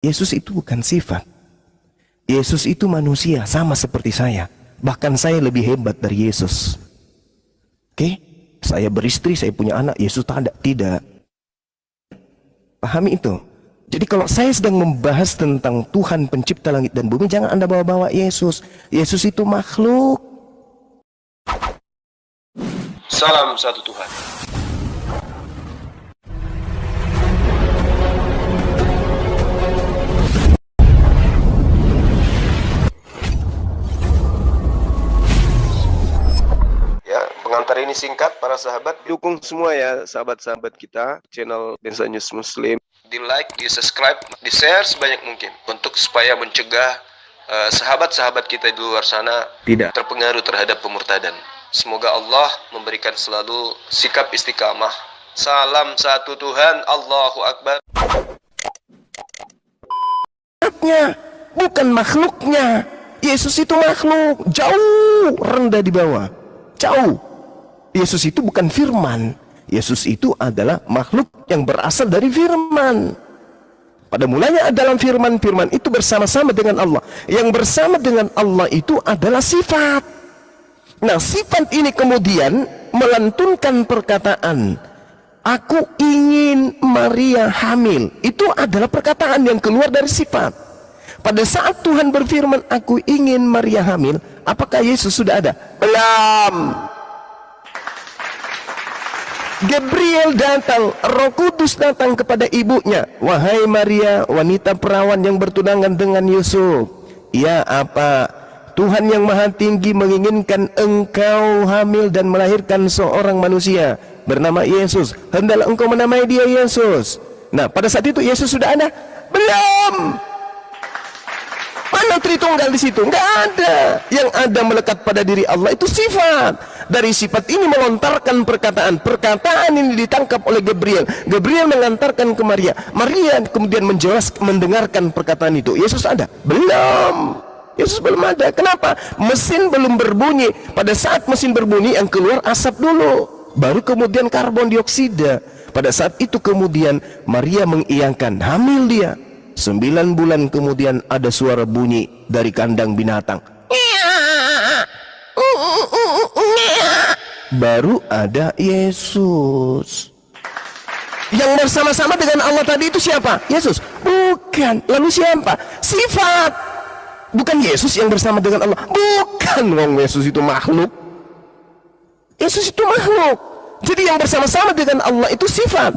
Yesus itu bukan sifat. Yesus itu manusia, sama seperti saya. Bahkan saya lebih hebat dari Yesus. Oke? Saya beristri, saya punya anak, Yesus tidak. Pahami itu. Jadi kalau saya sedang membahas tentang Tuhan pencipta langit dan bumi, jangan Anda bawa-bawa Yesus. Yesus itu makhluk. Salam satu Tuhan. Ya, pengantar ini singkat para sahabat. Dukung semua ya sahabat-sahabat kita channel Densa News Muslim. Di like, di subscribe, di share sebanyak mungkin untuk supaya mencegah sahabat-sahabat kita di luar sana tidak terpengaruh terhadap pemurtadan. Semoga Allah memberikan selalu sikap istiqamah. Salam satu Tuhan, Allahu Akbar. Bukan makhluknya. Yesus itu makhluk, jauh rendah di bawah. Jauh. Yesus itu bukan firman. Yesus itu adalah makhluk yang berasal dari firman. Pada mulanya dalam firman, firman itu bersama-sama dengan Allah. Yang bersama dengan Allah itu adalah sifat. Nah, sifat ini kemudian melantunkan perkataan, aku ingin Maria hamil. Itu adalah perkataan yang keluar dari sifat. Pada saat Tuhan berfirman, aku ingin Maria hamil, apakah Yesus sudah ada? Belum. Gabriel datang, Roh Kudus datang kepada ibunya. Wahai Maria, wanita perawan yang bertunangan dengan Yusuf. Ya, apa? Tuhan yang Maha Tinggi menginginkan engkau hamil dan melahirkan seorang manusia bernama Yesus. Hendaklah engkau menamai dia Yesus. Nah, pada saat itu Yesus sudah ada? Belum. Mana Tritunggal di situ? Enggak ada. Yang ada melekat pada diri Allah itu sifat. Dari sifat ini melontarkan perkataan. Perkataan ini ditangkap oleh Gabriel. Gabriel mengantarkan ke Maria. Maria kemudian mendengarkan perkataan itu. Yesus ada? Belum. Yesus belum ada. Kenapa? Mesin belum berbunyi. Pada saat mesin berbunyi, yang keluar asap dulu, baru kemudian karbon dioksida. Pada saat itu kemudian Maria mengiyakan, hamil dia. 9 bulan kemudian ada suara bunyi dari kandang binatang. Baru ada Yesus. Yang bersama-sama dengan Allah tadi itu siapa? Yesus? Bukan. Lalu siapa? Sifat. Bukan Yesus yang bersama dengan Allah. Bukan. Wong Yesus itu makhluk. Yesus itu makhluk. Jadi yang bersama-sama dengan Allah itu sifat.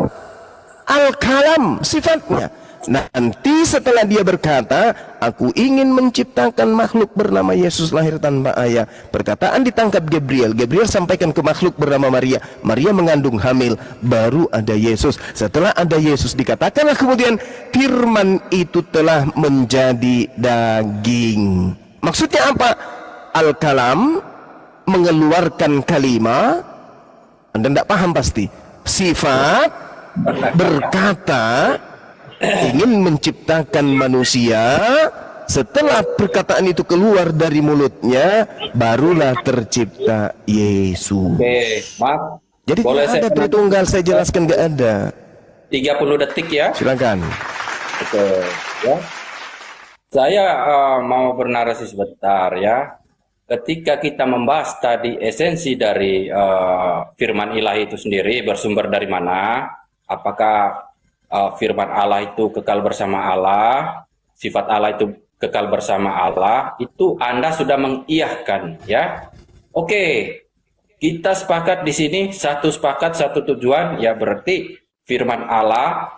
Al-Kalam sifatnya. Nanti setelah dia berkata, aku ingin menciptakan makhluk bernama Yesus lahir tanpa ayah. Perkataan ditangkap Gabriel. Gabriel sampaikan ke makhluk bernama Maria. Maria mengandung hamil. Baru ada Yesus. Setelah ada Yesus dikatakanlah kemudian firman itu telah menjadi daging. Maksudnya apa? Al-Kalam mengeluarkan kalimat. Anda tidak paham pasti. Sifat berkata ingin menciptakan manusia. Setelah perkataan itu keluar dari mulutnya, barulah tercipta Yesus. Oke, maaf. Jadi boleh tidak ada Tritunggal, saya jelaskan nggak ada. 30 detik ya. Silakan. Oke, ya. Saya mau bernarasi sebentar ya. Ketika kita membahas tadi esensi dari firman ilahi itu sendiri, bersumber dari mana? Apakah firman Allah itu kekal bersama Allah, sifat Allah itu kekal bersama Allah, itu Anda sudah mengiyahkan ya. Oke, kita sepakat di sini, satu sepakat, satu tujuan, ya berarti firman Allah,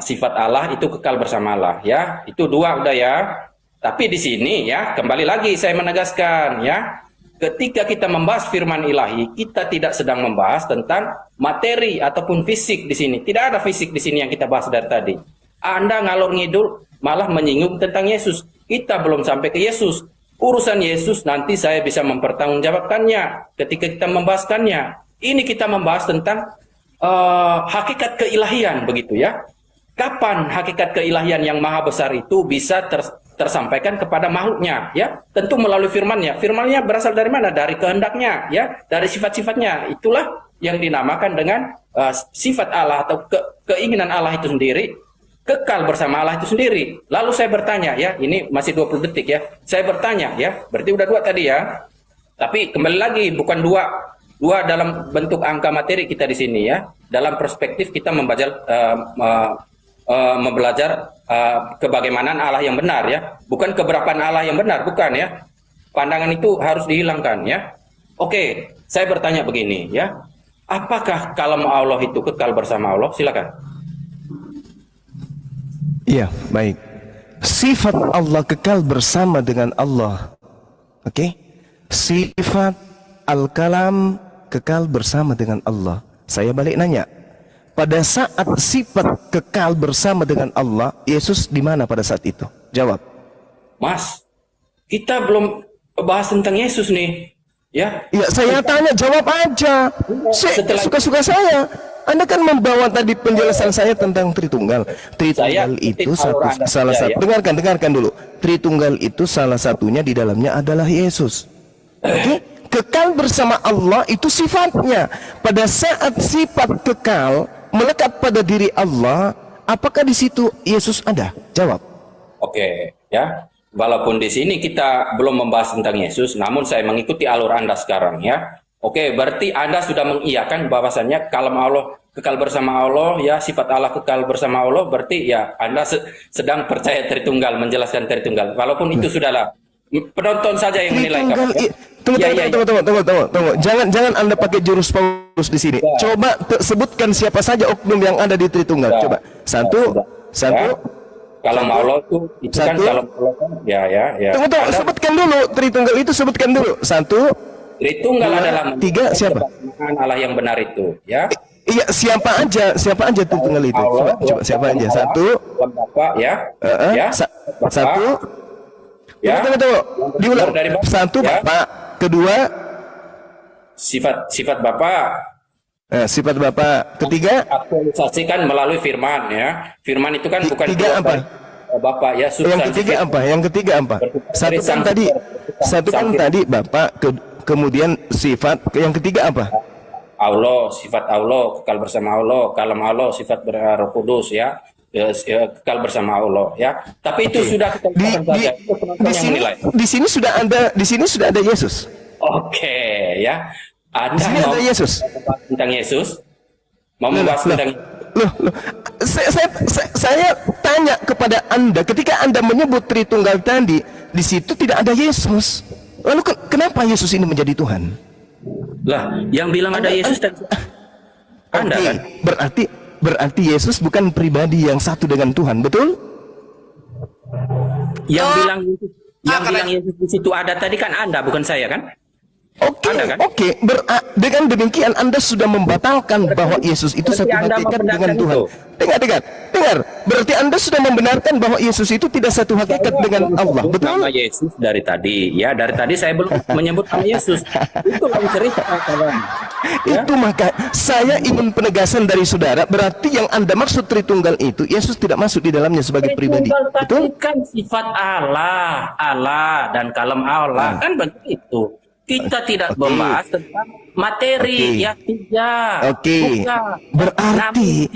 sifat Allah itu kekal bersama Allah ya. Itu dua udah ya. Tapi di sini ya, kembali lagi saya menegaskan ya, ketika kita membahas firman ilahi, kita tidak sedang membahas tentang materi ataupun fisik di sini. Tidak ada fisik di sini yang kita bahas dari tadi. Anda ngalor ngidul malah menyinggung tentang Yesus. Kita belum sampai ke Yesus. Urusan Yesus nanti saya bisa mempertanggungjawabkannya ketika kita membahaskannya. Ini kita membahas tentang hakikat keilahian begitu ya. Kapan hakikat keilahian yang maha besar itu bisa tersampaikan kepada makhluknya ya, tentu melalui firman-Nya. Firman-Nya berasal dari mana? Dari kehendaknya ya, dari sifat-sifatnya. Itulah yang dinamakan dengan sifat Allah atau keinginan Allah itu sendiri kekal bersama Allah itu sendiri. Lalu saya bertanya ya, ini masih 20 detik ya. Saya bertanya ya, berarti udah 2 tadi ya. Tapi kembali lagi bukan dua dalam bentuk angka materi kita di sini ya. Dalam perspektif kita membelajar kebagaimanaan Allah yang benar ya. Bukan keberapaan Allah yang benar, bukan ya. Pandangan itu harus dihilangkan ya. Oke, saya bertanya begini ya. Apakah kalam Allah itu kekal bersama Allah? Silakan. Iya, baik. Sifat Allah kekal bersama dengan Allah. Oke? Sifat al-kalam kekal bersama dengan Allah. Saya balik nanya. Pada saat sifat kekal bersama dengan Allah, Yesus di mana pada saat itu? Jawab. Mas, kita belum bahas tentang Yesus nih. Ya. Ya, saya tanya, jawab aja. Suka-suka saya. Anda kan membawa tadi penjelasan saya tentang Tritunggal. Tritunggal itu salah satu. Dengarkan dulu. Tritunggal itu salah satunya di dalamnya adalah Yesus. Oke? Kekal bersama Allah itu sifatnya. Pada saat sifat kekal melekat pada diri Allah, apakah di situ Yesus ada? Jawab. Oke, ya. Walaupun di sini kita belum membahas tentang Yesus, namun saya mengikuti alur Anda sekarang ya. Oke, berarti Anda sudah mengiyakan bahwasannya kalam Allah kekal bersama Allah, ya sifat Allah kekal bersama Allah, berarti ya Anda sedang percaya Tritunggal, menjelaskan Tritunggal. Walaupun itu sudahlah penonton saja yang menilai. Tunggu. Jangan Anda pakai jurus Paulus di sini. Coba sebutkan siapa saja oknum yang ada di Tritunggal. Coba. Satu. Kalam Allah itu kan kalam Allah kan. Ya. Tunggu. Sebutkan dulu Tritunggal itu, sebutkan dulu. Satu. Tritunggal adalah 3 siapa? Allah yang benar itu, ya. Iya, siapa aja Tritunggal itu? Coba siapa aja? Satu. Bapak ya. Satu. Ya. Tunggu. Diulang. Satu ya. Bapak, kedua sifat Bapak. Sifat Bapak. Ketiga aktualisasikan melalui firman ya. Firman itu kan bukan tiga apa? Bapak ya. Yang ketiga apa? Satu kan tadi Bapak, kemudian sifat. Yang ketiga apa? Allah, sifat Allah, kekal bersama Allah, kalam Allah, sifat Roh Kudus ya. Kekal bersama Allah ya. Tapi itu sudah kita di sini sudah ada Yesus. Oke ya. Anda mau ada Yesus tentang Yesus? Mau membahas tentang saya tanya kepada Anda, ketika Anda menyebut Tritunggal tadi, di situ tidak ada Yesus. Lalu kenapa Yesus ini menjadi Tuhan? Lah, yang bilang ada Yesus tadi Anda kan? Berarti Yesus bukan pribadi yang satu dengan Tuhan, betul? Yang bilang Yesus di situ ada tadi kan Anda, bukan saya kan? Oke. Dengan demikian Anda sudah membatalkan bahwa Yesus itu satu hakikat dengan Tuhan. Dengar. Berarti Anda sudah membenarkan bahwa Yesus itu tidak satu hakikat dengan Allah, betul? Nama Yesus dari tadi, ya dari tadi saya belum menyebut nama Yesus. Itu lain cerita kawan. Ya? Itu maka saya ingin penegasan dari saudara. Berarti yang Anda maksud Tritunggal itu Yesus tidak masuk di dalamnya sebagai pribadi, betul? Kan sifat Allah dan kalam Allah kan begitu. Kita tidak membahas tentang materi ya tidak. Berarti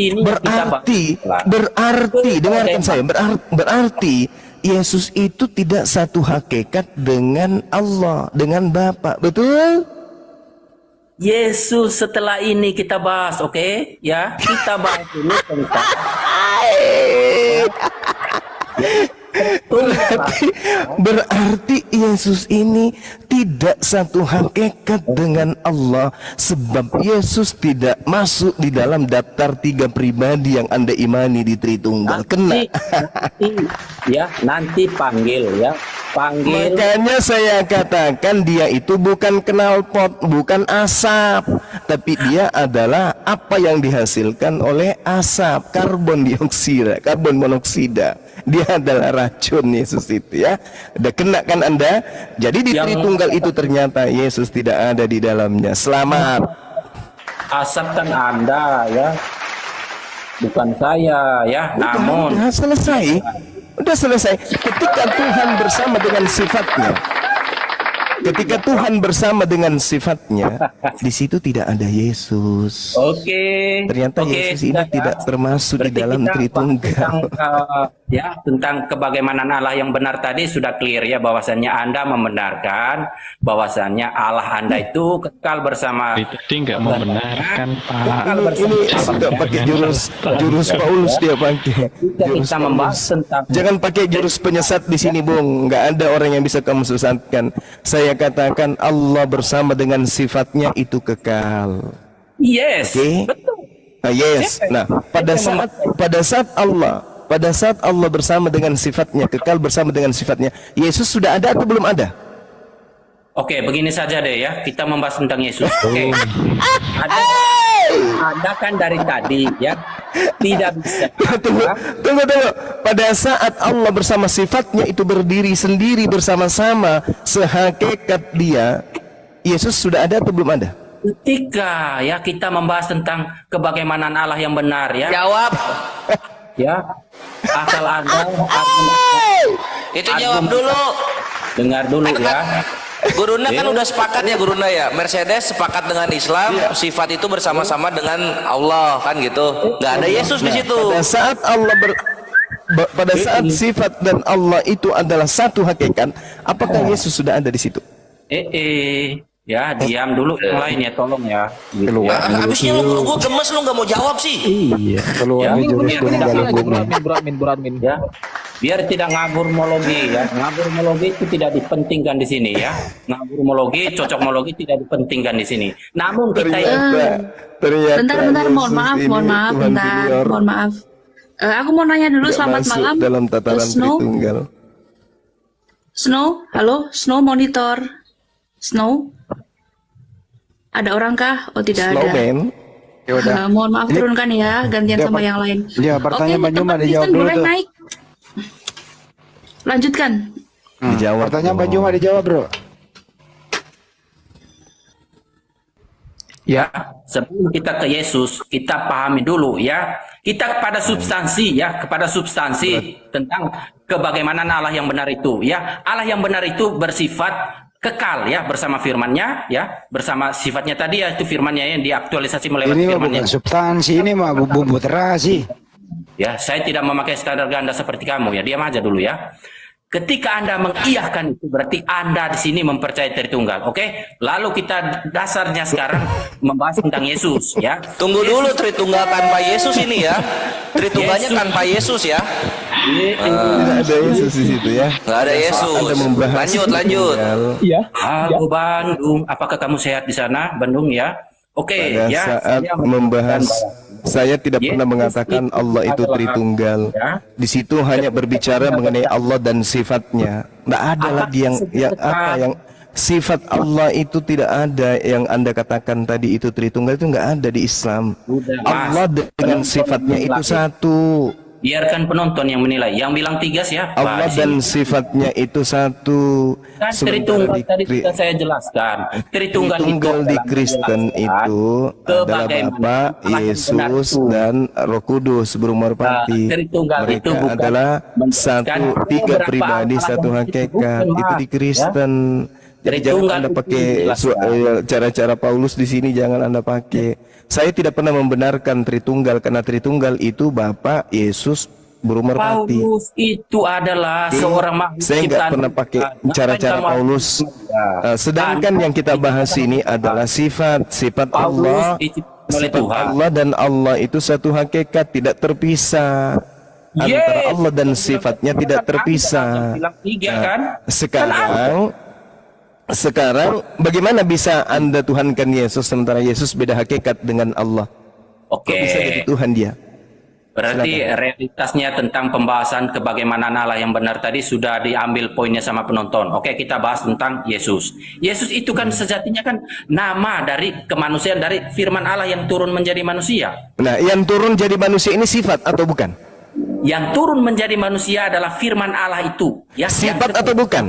dengarkan saya. Berarti Yesus itu tidak satu hakikat dengan Allah, dengan Bapa, betul? Yesus setelah ini kita bahas, oke? Ya, kita bahas ini tentang Berarti Yesus ini tidak satu hakikat dengan Allah, sebab Yesus tidak masuk di dalam daftar 3 pribadi yang Anda imani di Tritunggal. Nanti panggil. Makanya saya katakan dia itu bukan knalpot, bukan asap, tapi dia adalah apa yang dihasilkan oleh asap, karbon monoksida. Dia adalah racun Yesus itu ya. Udah kena kan Anda? Jadi di Tritunggal itu ternyata Yesus tidak ada di dalamnya. Selamat. Asap kan Anda ya. Bukan saya ya. Namun Udah selesai. Ketika Tuhan bersama dengan sifatnya. Ketika Tuhan bersama dengan sifatnya, di situ tidak ada Yesus. Oke. Ternyata Yesus ini tidak termasuk di Berarti dalam kita Tritunggal. tentang kebagaimana Allah yang benar tadi sudah clear ya, bahwasannya Anda membenarkan bahwasannya Allah Anda itu kekal bersama. Tadi nggak membenarkan, Pak. Kekal bersama. Ini sudah pakai jurus Paulus dia pakai. Jurus Kita membahas Paulus. tentang Jangan pakai jurus penyesat di sini, Bung. Nggak ada orang yang bisa kamu sesatkan. Saya katakan Allah bersama dengan sifatnya itu kekal. yes, Oke. betul. Yes. Nah, pada saat Allah bersama dengan sifatnya, kekal bersama dengan sifatnya, Yesus sudah ada atau belum ada? Oke, begini saja deh ya, kita membahas tentang Yesus. Oke. Ada kan dari tadi ya, tidak bisa. Tunggu. Pada saat Allah bersama sifatnya itu berdiri sendiri bersama-sama, sehakikat dia, Yesus sudah ada atau belum ada? Ketika ya kita membahas tentang kebagaimana Allah yang benar ya. Jawab. Ya. Asal Anda Itu jawab dulu. dengar dulu ya. Guruna kan udah sepakat ya Guruna ya. Mercedes sepakat dengan Islam, sifat itu bersama-sama dengan Allah kan gitu. Nggak ada Yesus di situ. Pada saat sifat dan Allah itu adalah satu hakikat, apakah Yesus sudah ada di situ? Ya diam dulu yang lain ya, tolong ya. Gitu ya. Habisnya lu gemes lu nggak mau jawab sih. Iya, Ya, Buradmin. ya. Biar tidak ngagurmologi ya. Ngagurmologi itu tidak dipentingkan di sini ya. Ngagurmologi, cocokmologi tidak dipentingkan di sini. Namun kita Ternyata Bentar, Yesus mohon maaf, ini Tuhan junior mohon maaf. Aku mau nanya dulu, tidak selamat masuk malam. dalam tataran Snow, Tritunggal. halo, Snow monitor. Snow, ada orang kah? Oh tidak ada. Snowman. Mohon maaf turunkan ya, gantian sama yang lain. Ya, pertanyaan Mbak Juma dijawab Kristen dulu boleh tuh. naik. Lanjutkan. Dijawab. Pertanyaan Mbak dong. Juma dijawab, Bro. Ya, sebelum kita ke Yesus, kita pahami dulu ya. Kita kepada substansi ya, kepada substansi tentang kebagaimana Allah yang benar itu ya. Allah yang benar itu bersifat kekal ya, bersama firman-Nya ya, bersama sifatnya tadi ya, itu firman-Nya yang diaktualisasi melewati Ini mah firman-Nya. bukan substansi, ini mah bumbu terasi. Ya, saya tidak memakai standar ganda seperti kamu ya. Diam aja dulu ya. Ketika Anda mengiyahkan itu berarti Anda di sini mempercayai Tritunggal. Oke? Lalu kita dasarnya sekarang membahas tentang Yesus ya. Tunggu dulu Tritunggal tanpa Yesus ini ya. Tritunggalnya Yesus. tanpa Yesus ya. Tidak ada Yesus di situ ya. Nggak ada Yesus. Anda membahas Lanjut. Tritunggal. Halo Bandung, apakah kamu sehat di sana, Bandung ya? Oke, Pada ya. saat saya membahas, saya tidak Yesus pernah mengatakan itu Allah itu adalah- Tritunggal. ya. Di situ hanya berbicara mengenai Allah dan sifatnya. Tidak ada lagi yang sifat Allah itu tidak ada yang Anda katakan tadi itu Tritunggal, itu nggak ada di Islam. Udah, Mas. Allah dengan sifatnya itu satu. Biarkan penonton yang menilai. Yang bilang 3 siapa? Allah di dan sini? sifatnya itu satu. Kan Sementara Tritunggal tadi Kri- sudah saya jelaskan. Tritunggal Tritunggal di adalah Kristen menjelaskan itu adalah kebagaimana Bapa, Allah yang benar Yesus, itu. dan Roh Kudus bermerpati. Tritunggal Mereka itu bukan adalah menjelaskan satu, tiga beberapa pribadi, Allah satu yang hakikat. bukan, Itu Mas, di Kristen. Jadi jangan Tritunggal Anda itu pakai dijelaskan. cara-cara Paulus di sini, jangan Anda pakai. Saya tidak pernah membenarkan Tritunggal karena Tritunggal itu Bapa, Yesus, bermerpati. Paulus itu adalah seorang makhluk Saya nggak ciptaan pernah pakai Tuhan. cara-cara Ngapain kamu- Paulus. Sedangkan yang kita bahas ini adalah sifat Allah, Paulus diciptakan oleh sifat Tuhan. Allah dan Allah itu satu hakikat, tidak terpisah. Antara Yes. Allah dan sifatnya tidak terpisah. Bilang 3 kan? Sekarang bagaimana bisa Anda Tuhankan Yesus sementara Yesus beda hakikat dengan Allah? Oke. Kok bisa jadi Tuhan dia? Berarti realitasnya tentang pembahasan kebagaimana Allah yang benar tadi sudah diambil poinnya sama penonton. Oke, kita bahas tentang Yesus. Yesus itu kan sejatinya kan nama dari kemanusiaan, dari firman Allah yang turun menjadi manusia. Nah, yang turun jadi manusia ini sifat atau bukan? Yang turun menjadi manusia adalah firman Allah itu. Ya, Sifat yang atau bukan?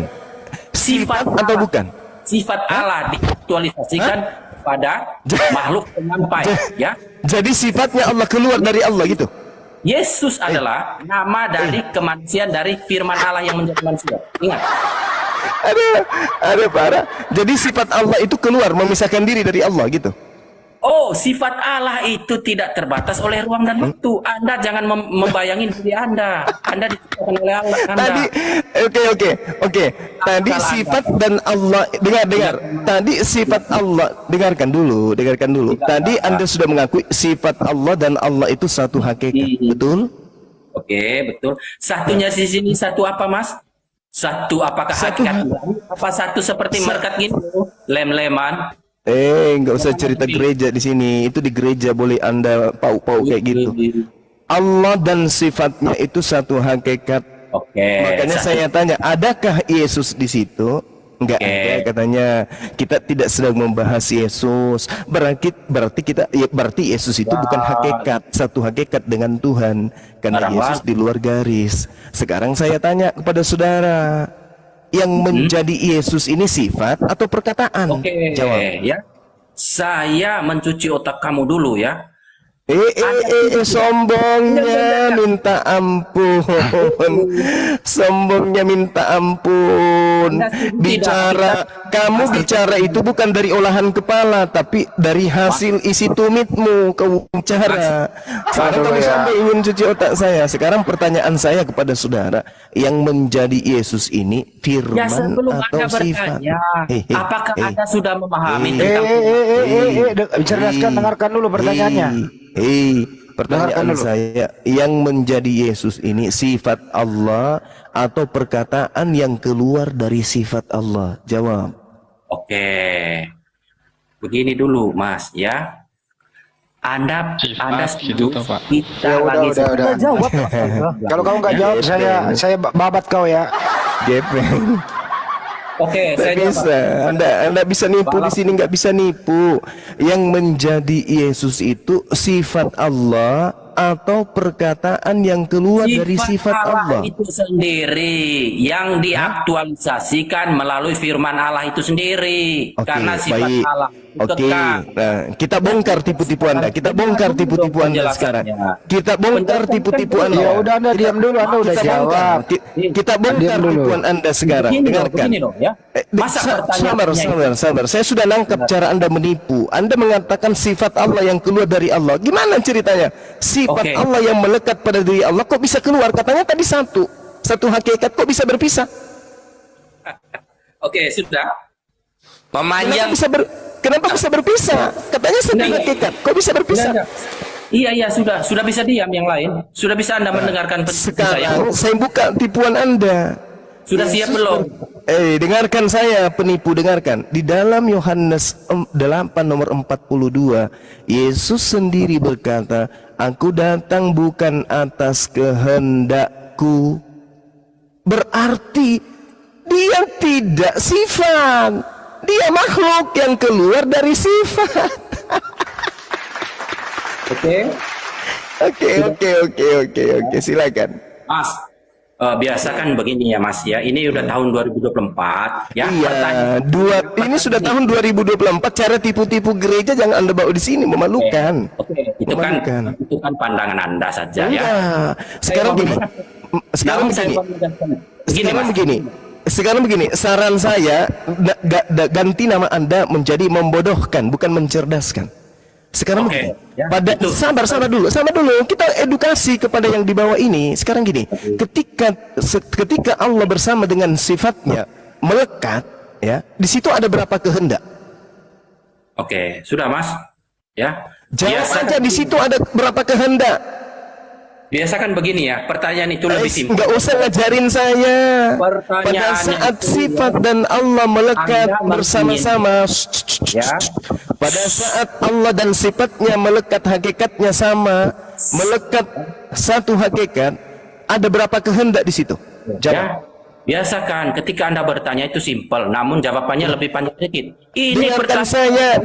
Sifat atau Allah. bukan? Sifat Allah diaktualisasikan pada makhluk penyampai. Ya, Jadi sifatnya Allah keluar dari Allah gitu. Yesus adalah nama dari kemanusiaan dari firman Allah yang menjadi manusia. Ingat. ada parah. Jadi sifat Allah itu keluar memisahkan diri dari Allah gitu. Oh, sifat Allah itu tidak terbatas oleh ruang dan waktu. Anda jangan membayangin diri Anda. Anda diciptakan oleh Allah. Tadi oke. Tadi sifat dan Allah dengar. Tadi sifat Allah dengarkan dulu. Tadi Anda sudah mengakui sifat Allah dan Allah itu satu hakikat, betul? Oke, betul. Satunya di sini satu apa, Mas? Satu apakah hakikat? Apa satu seperti merkat gini? Lem-leman. Nggak usah cerita gereja di sini. Itu di gereja boleh Anda pau-pau kayak gitu. Allah dan sifatnya itu satu hakikat. Oke. Makanya saya tanya, adakah Yesus di situ? Enggak ada, katanya. Kita tidak sedang membahas Yesus. Berarti Yesus itu bukan hakikat, satu hakikat dengan Tuhan. Karena Yesus di luar garis. Sekarang saya tanya kepada saudara, yang menjadi Yesus ini sifat atau perkataan? Oke, jawab. Ya. Saya mencuci otak kamu dulu ya. Sombongnya minta ampun. Sombongnya minta ampun. Kamu bicara itu bukan dari olahan kepala, tapi dari hasil isi tumitmu kau bicara. Sekarang kamu sampai ingin cuci otak saya. Sekarang pertanyaan saya kepada saudara, yang menjadi Yesus ini firman atau sifat? Apakah Anda sudah memahami? Cerdaskan, dengarkan dulu pertanyaannya. Pertanyaan saya, yang menjadi Yesus ini sifat Allah atau perkataan yang keluar dari sifat Allah? Jawab. Oke, begini dulu Mas ya. Anda gitu, Pak. Kita Udah. jawab. Kalau kamu nggak jawab, saya babat kau ya. Gepeng. Oke, saya bisa. Anda bisa nipu di sini, nggak bisa nipu. Yang menjadi Yesus itu sifat Allah atau perkataan yang keluar dari sifat Allah itu sendiri yang diaktualisasikan melalui firman Allah itu sendiri. Karena sifat Allah nah, kita bongkar tipu-tipu Anda. Kita bongkar tipu-tipu Anda sekarang. Kita bongkar tipu-tipu Anda. Ya udah, Anda diam dulu, Anda udah jawab. Kita bongkar tipuan Anda sekarang. Dengarkan. Sabar. Saya sudah nangkap cara Anda menipu. Anda mengatakan sifat Allah yang keluar dari Allah. Gimana ceritanya? Sifat Allah yang melekat pada diri Allah kok bisa keluar? Katanya tadi satu hakikat, kok bisa berpisah? Oke, sudah. Memanjang. Kenapa bisa berpisah? Katanya satu hakikat, kok bisa berpisah? Iya, sudah bisa diam yang lain. Sudah bisa Anda mendengarkan sekarang saya buka tipuan Anda. Sudah siap belum? Dengarkan saya penipu, dengarkan. Di dalam Yohanes 8 nomor 42, Yesus sendiri berkata, "Aku datang bukan atas kehendakku." Berarti dia tidak sifat. Dia makhluk yang keluar dari sifat. Oke, silakan. Mas, biasakan begini ya Mas ya. Ini udah tahun 2024 ya. Iya, ini sudah tahun 2024. Cara tipu-tipu gereja jangan Anda bawa di sini, memalukan. Itu kan pandangan Anda saja ya. Sekarang begini, saran saya ganti nama Anda menjadi membodohkan, bukan mencerdaskan. Sekarang begini, sabar dulu. Kita edukasi kepada yang di bawah ini. Sekarang gini, ketika Allah bersama dengan sifatnya melekat, ya, di situ ada berapa kehendak? Oke, sudah Mas. Ya. Jawab aja, di situ ada berapa kehendak? Biasakan begini ya, pertanyaan itu lebih simpel. Enggak usah ngajarin saya. Pada saat sifat dan Allah melekat bersama-sama, pada saat Allah dan sifatnya melekat, hakikatnya sama, melekat satu hakikat, ada berapa kehendak di situ? Jawab. Biasakan ketika Anda bertanya itu simpel, namun jawabannya lebih panjang sedikit.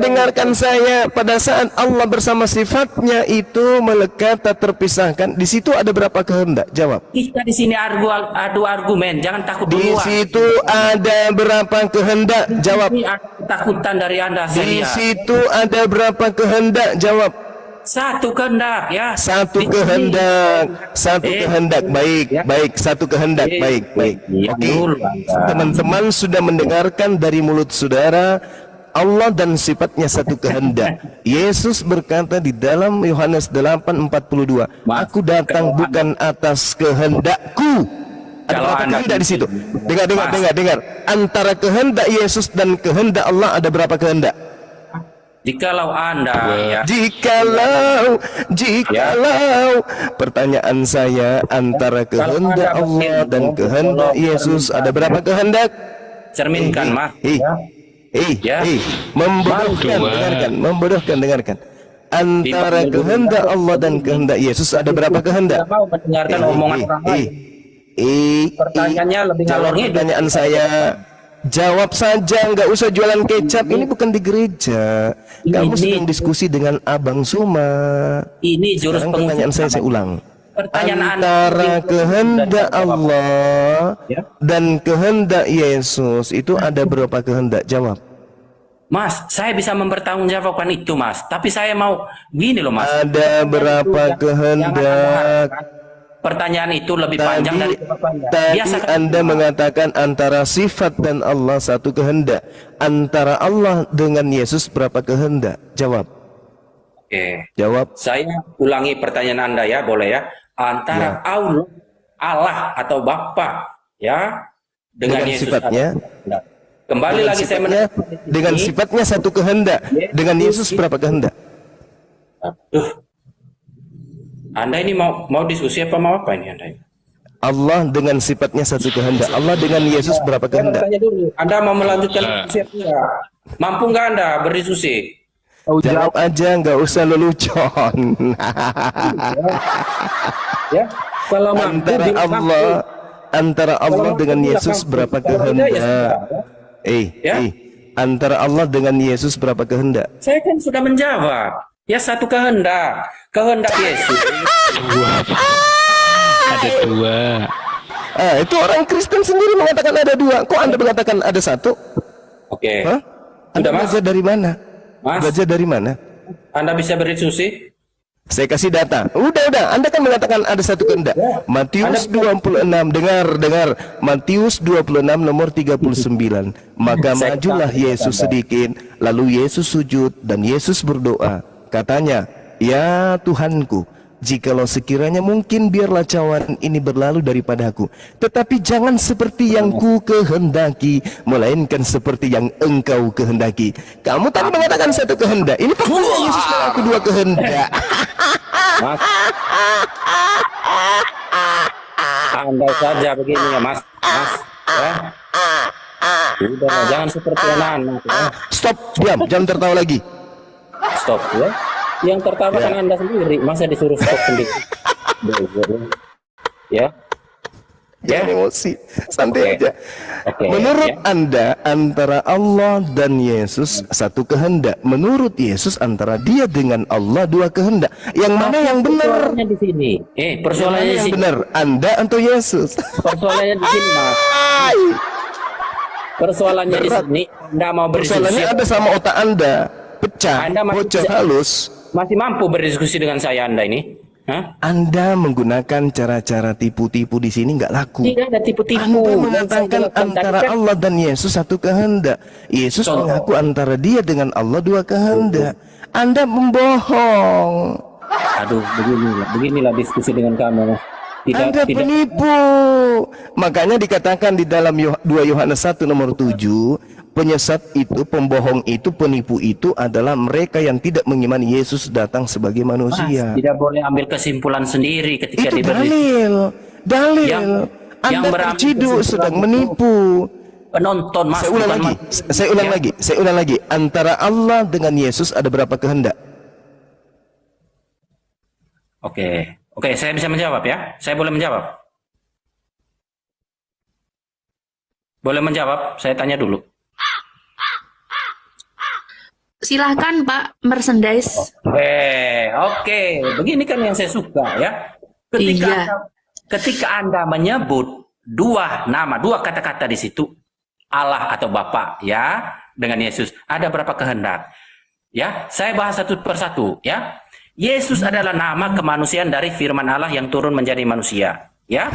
Dengarkan saya. Pada saat Allah bersama sifatnya itu melekat tak terpisahkan, di situ ada berapa kehendak? Jawab. Kita di sini adu argumen, jangan takut duluan. Di situ ada berapa kehendak? Jawab. Ini ketakutan dari Anda. Di situ ada berapa kehendak? Jawab. satu kehendak ya. Satu Di- kehendak, satu kehendak. Baik, ya. baik, satu kehendak. Baik, baik. Diam Oke. dulu, Anda. Teman-teman sudah mendengarkan dari mulut saudara Allah dan sifatnya satu kehendak. Yesus berkata di dalam Yohanes 8:42, Mas, aku datang kalau bukan atas kehendakku. Ada Kalau berapa Anda kehendak di situ? Mas. Dengar. Antara kehendak Yesus dan kehendak Allah ada berapa kehendak? Jikalau Anda ya, Jikalau pertanyaan saya antara kehendak Anda Allah berpikir dan untuk kehendak tolong Yesus permintaan ada berapa kehendak? cerminkan Mas ya. Ya. Membodohkan, dengarkan. Antara kehendak Allah dan kehendak Yesus ada berapa kehendak? Tidak mau mendengarkan omongan orang lain. Pertanyaannya lebih Jawab ngalor ngidul. pertanyaan saya. Jawab saja, nggak usah jualan kecap. Ini bukan di gereja. Kamu Ini- sedang diskusi dengan Abang Suma. Ini jurus Sekarang pertanyaan saya ulang. Pertanyaan Antara Anda kehendak Allah Ya. dan kehendak Yesus itu ada berapa kehendak? Jawab. Mas, saya bisa mempertanggungjawabkan itu, Mas. Tapi saya mau gini loh, Mas. Ada berapa kehendak? Pertanyaan itu lebih panjang dari jawabannya. Tadi Biasakan Anda mengatakan antara sifat dan Allah satu kehendak. Antara Allah dengan Yesus berapa kehendak? Jawab. Oke. Jawab. Saya ulangi pertanyaan Anda ya, boleh ya? Antara Allah atau Bapa ya dengan Yesus sifatnya. satu kehendak. Kembali Dengan lagi saya sifatnya, menekankan dengan ini. sifatnya satu kehendak. Dengan Yesus berapa kehendak? Aduh. Anda ini mau diskusi apa mau apa ini Anda? Allah dengan sifatnya satu kehendak. Allah dengan Yesus berapa Saya mau kehendak? tanya dulu. Anda mau melanjutkan diskusi apa enggak? Mampu nggak Anda berdiskusi? Jawab aja, nggak usah lelucon. Ya. Kalau mampu antara bilang Allah, antara Allah Kalau dengan mampu, bilang Yesus mampu. berapa Kalau tidak, ya kehendak? sudah. Ya. Antara Allah dengan Yesus berapa kehendak? Saya kan sudah menjawab. Ya satu kehendak. Kehendak Yesus. Ada dua. Itu orang Kristen sendiri mengatakan ada dua. Kok Anda mengatakan ada satu? Oke. Hah? Anda Sudah, Mas? belajar dari mana? Mas? Belajar dari mana? Anda bisa berdiskusi? Saya kasih data. Udah. Anda kan mengatakan ada satu kehendak. Matius 26, dengar. Matius 26 nomor 39. Maka Saya majulah ketahui, Yesus Anda. sedikit, lalu Yesus sujud dan Yesus berdoa. Katanya, "Ya Tuhanku, jikalau sekiranya mungkin biarlah cawan ini berlalu daripadaku, tetapi jangan seperti yang ku kehendaki, melainkan seperti yang Engkau kehendaki." Kamu tadi mengatakan satu kehendak. Ini pertanyaan Yesus mengaku dua kehendak. Mas. Anda saja begini ya, Mas. Mas. Ya. Udah, jangan seperti anak-anak. Ya. Stop, diam, jangan tertawa lagi. Stop ya. Yang tertawa kan Anda sendiri, masa disuruh stop sendiri. Ya. Jangan emosi, santai Oke. aja. Oke, Menurut ya. Anda, antara Allah dan Yesus satu kehendak. Menurut Yesus, antara dia dengan Allah dua kehendak. Yang mana yang benar? Persoalannya di sini. Persoalannya di Yang sini. benar, Anda atau Yesus? Persoalannya di sini, Mas. Ay, Persoalannya di Berat. sini. Anda mau berdiskusi. persoalannya ada sama otak Anda. Pecah, Anda masih bocor bisa- halus. Masih mampu berdiskusi dengan saya Anda ini? Hah? Anda menggunakan cara-cara tipu-tipu di sini nggak laku. Tidak ada tipu-tipu. Anda mengatakan antara Allah dan Yesus satu kehendak. Yesus Contoh. mengaku antara dia dengan Allah dua kehendak. Anda membohong. Aduh, beginilah diskusi dengan kamu. Anda penipu. Makanya dikatakan di dalam 2 Yohanes 1 nomor 7, penyesat itu, pembohong itu, penipu itu adalah mereka yang tidak mengimani Yesus datang sebagai manusia. Tidak boleh ambil kesimpulan sendiri ketika Itu diberi dalil. Yang Anda berambil terciduk kesimpulan sedang itu menipu. penonton, Mas. Saya ulang bukan lagi. mas. Saya ulang lagi. Antara Allah dengan Yesus ada berapa kehendak? Oke, saya bisa menjawab ya. Saya boleh menjawab. Boleh menjawab? Saya tanya dulu. Silahkan Pak, merchandise. Oke. Begini kan yang saya suka ya. Iya. Ketika Anda menyebut dua nama, dua kata-kata di situ, Allah atau Bapa ya, dengan Yesus, ada berapa kehendak? Ya, saya bahas satu persatu ya. Yesus adalah nama kemanusiaan dari firman Allah yang turun menjadi manusia, ya.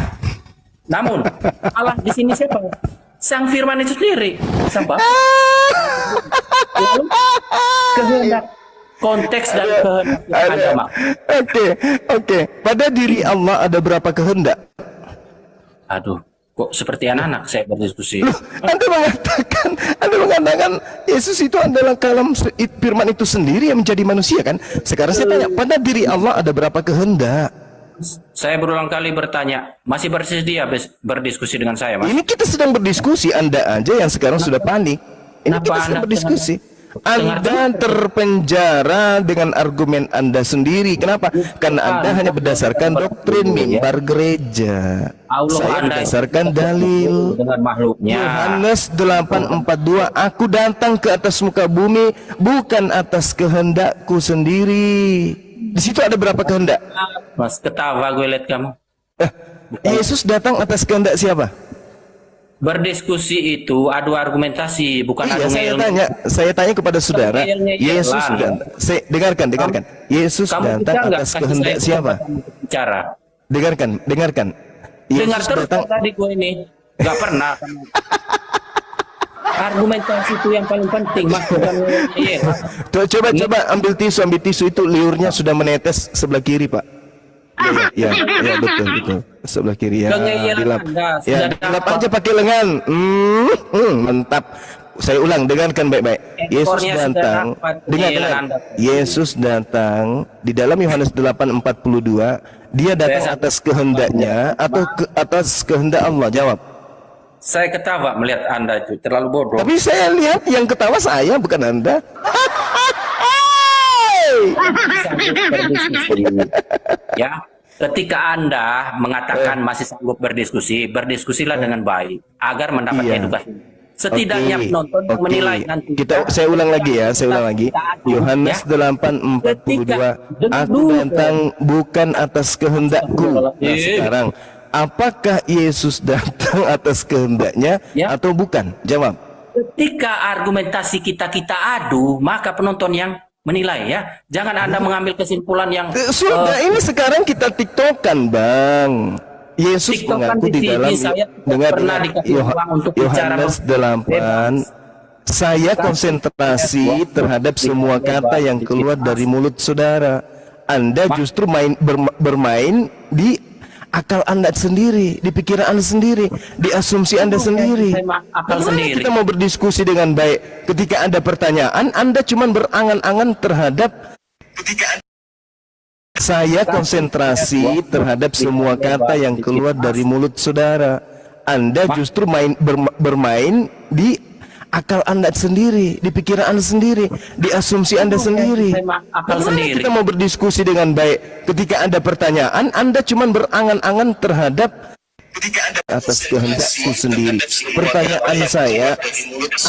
Namun Allah di sini siapa? Sang firman itu sendiri, sang Bapa. Lalu kehendak, konteks dan kehendak agama. Oke. Pada diri Allah ada berapa kehendak? Aduh, kok seperti anak-anak saya berdiskusi. Anda mengatakan Yesus itu adalah kalam firman itu sendiri yang menjadi manusia kan? Sekarang saya tanya, pada diri Allah ada berapa kehendak? Saya berulang kali bertanya, masih bersedia berdiskusi dengan saya, Mas? Ini kita sedang berdiskusi, Anda aja yang sekarang sudah panik. Ini Kenapa kita sedang Anda berdiskusi. Anda terpenjara dengan argumen Anda sendiri. Kenapa? Karena Anda hanya berdasarkan doktrin mimbar gereja. Saya berdasarkan dalil dengan makhluknya. Yohanes 8:42, aku datang ke atas muka bumi bukan atas kehendakku sendiri. Di situ ada berapa kehendak? Mas, ketawa gue lihat kamu. Yesus datang atas kehendak siapa? Berdiskusi itu adu argumentasi, bukan adu ngeyel. Saya tanya kepada saudara, Yesus datang. Dengarkan. Yesus datang atas kehendak siapa? Bicara. Dengar Dengar Yesus terus datang. tadi gue ini. Gak pernah. Argumentasi itu yang paling penting, Mas. Bukan ngeyel. Coba ambil tisu itu liurnya sudah menetes sebelah kiri, Pak. Ya, betul. Sebelah kiri ya. Dilap aja pakai lengan. Mantap. Saya ulang, dengarkan baik-baik. Yesus datang. Dengar. Yesus datang di dalam Yohanes 8:42. Dia datang atas kehendaknya atau atas kehendak Allah? Jawab. Saya ketawa melihat Anda itu terlalu bodoh. Tapi saya lihat yang ketawa saya, bukan Anda. Ya, ketika Anda mengatakan masih sanggup berdiskusi, berdiskusilah dengan baik agar mendapat edukasi. Setidaknya penonton menilai nanti. Saya ulang lagi. Yohanes 8:42. Aku datang bukan atas kehendakku. Nah, sekarang apakah Yesus datang atas kehendaknya atau bukan? Jawab. Ketika argumentasi kita adu, maka penonton yang menilai ya. Jangan Anda mengambil kesimpulan yang sudah ini sekarang kita tiktokan, Bang. Yesus mengaku di dalam Yohanes 8. Saya konsentrasi terhadap semua kata yang keluar dari mulut saudara. Anda justru bermain di akal Anda sendiri, di pikiran Anda sendiri, di asumsi Anda sendiri. Bagaimana kita mau berdiskusi dengan baik ketika ada pertanyaan, Anda cuma berangan-angan terhadap saya konsentrasi terhadap semua kata yang keluar dari mulut saudara. Anda justru bermain di akal Anda sendiri, di pikiran Anda sendiri, di asumsi Anda sendiri. Bagaimana kita mau berdiskusi dengan baik ketika ada pertanyaan, Anda cuma berangan-angan terhadap atas kehendakku sendiri. Pertanyaan saya,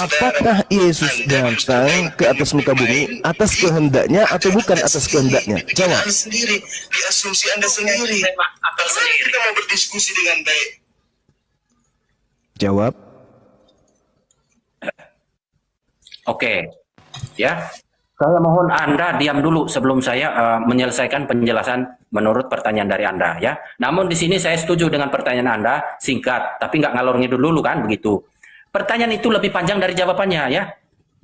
apakah Yesus datang ke atas muka bumi atas kehendaknya atau bukan atas kehendaknya? Jawab. Di asumsi Anda sendiri. Bagaimana kita mau berdiskusi dengan baik? Jawab. Oke, ya. Saya mohon Anda diam dulu sebelum saya menyelesaikan penjelasan menurut pertanyaan dari Anda, ya. Namun di sini saya setuju dengan pertanyaan Anda, singkat, tapi nggak ngalor ngidul dulu kan, begitu. Pertanyaan itu lebih panjang dari jawabannya, ya.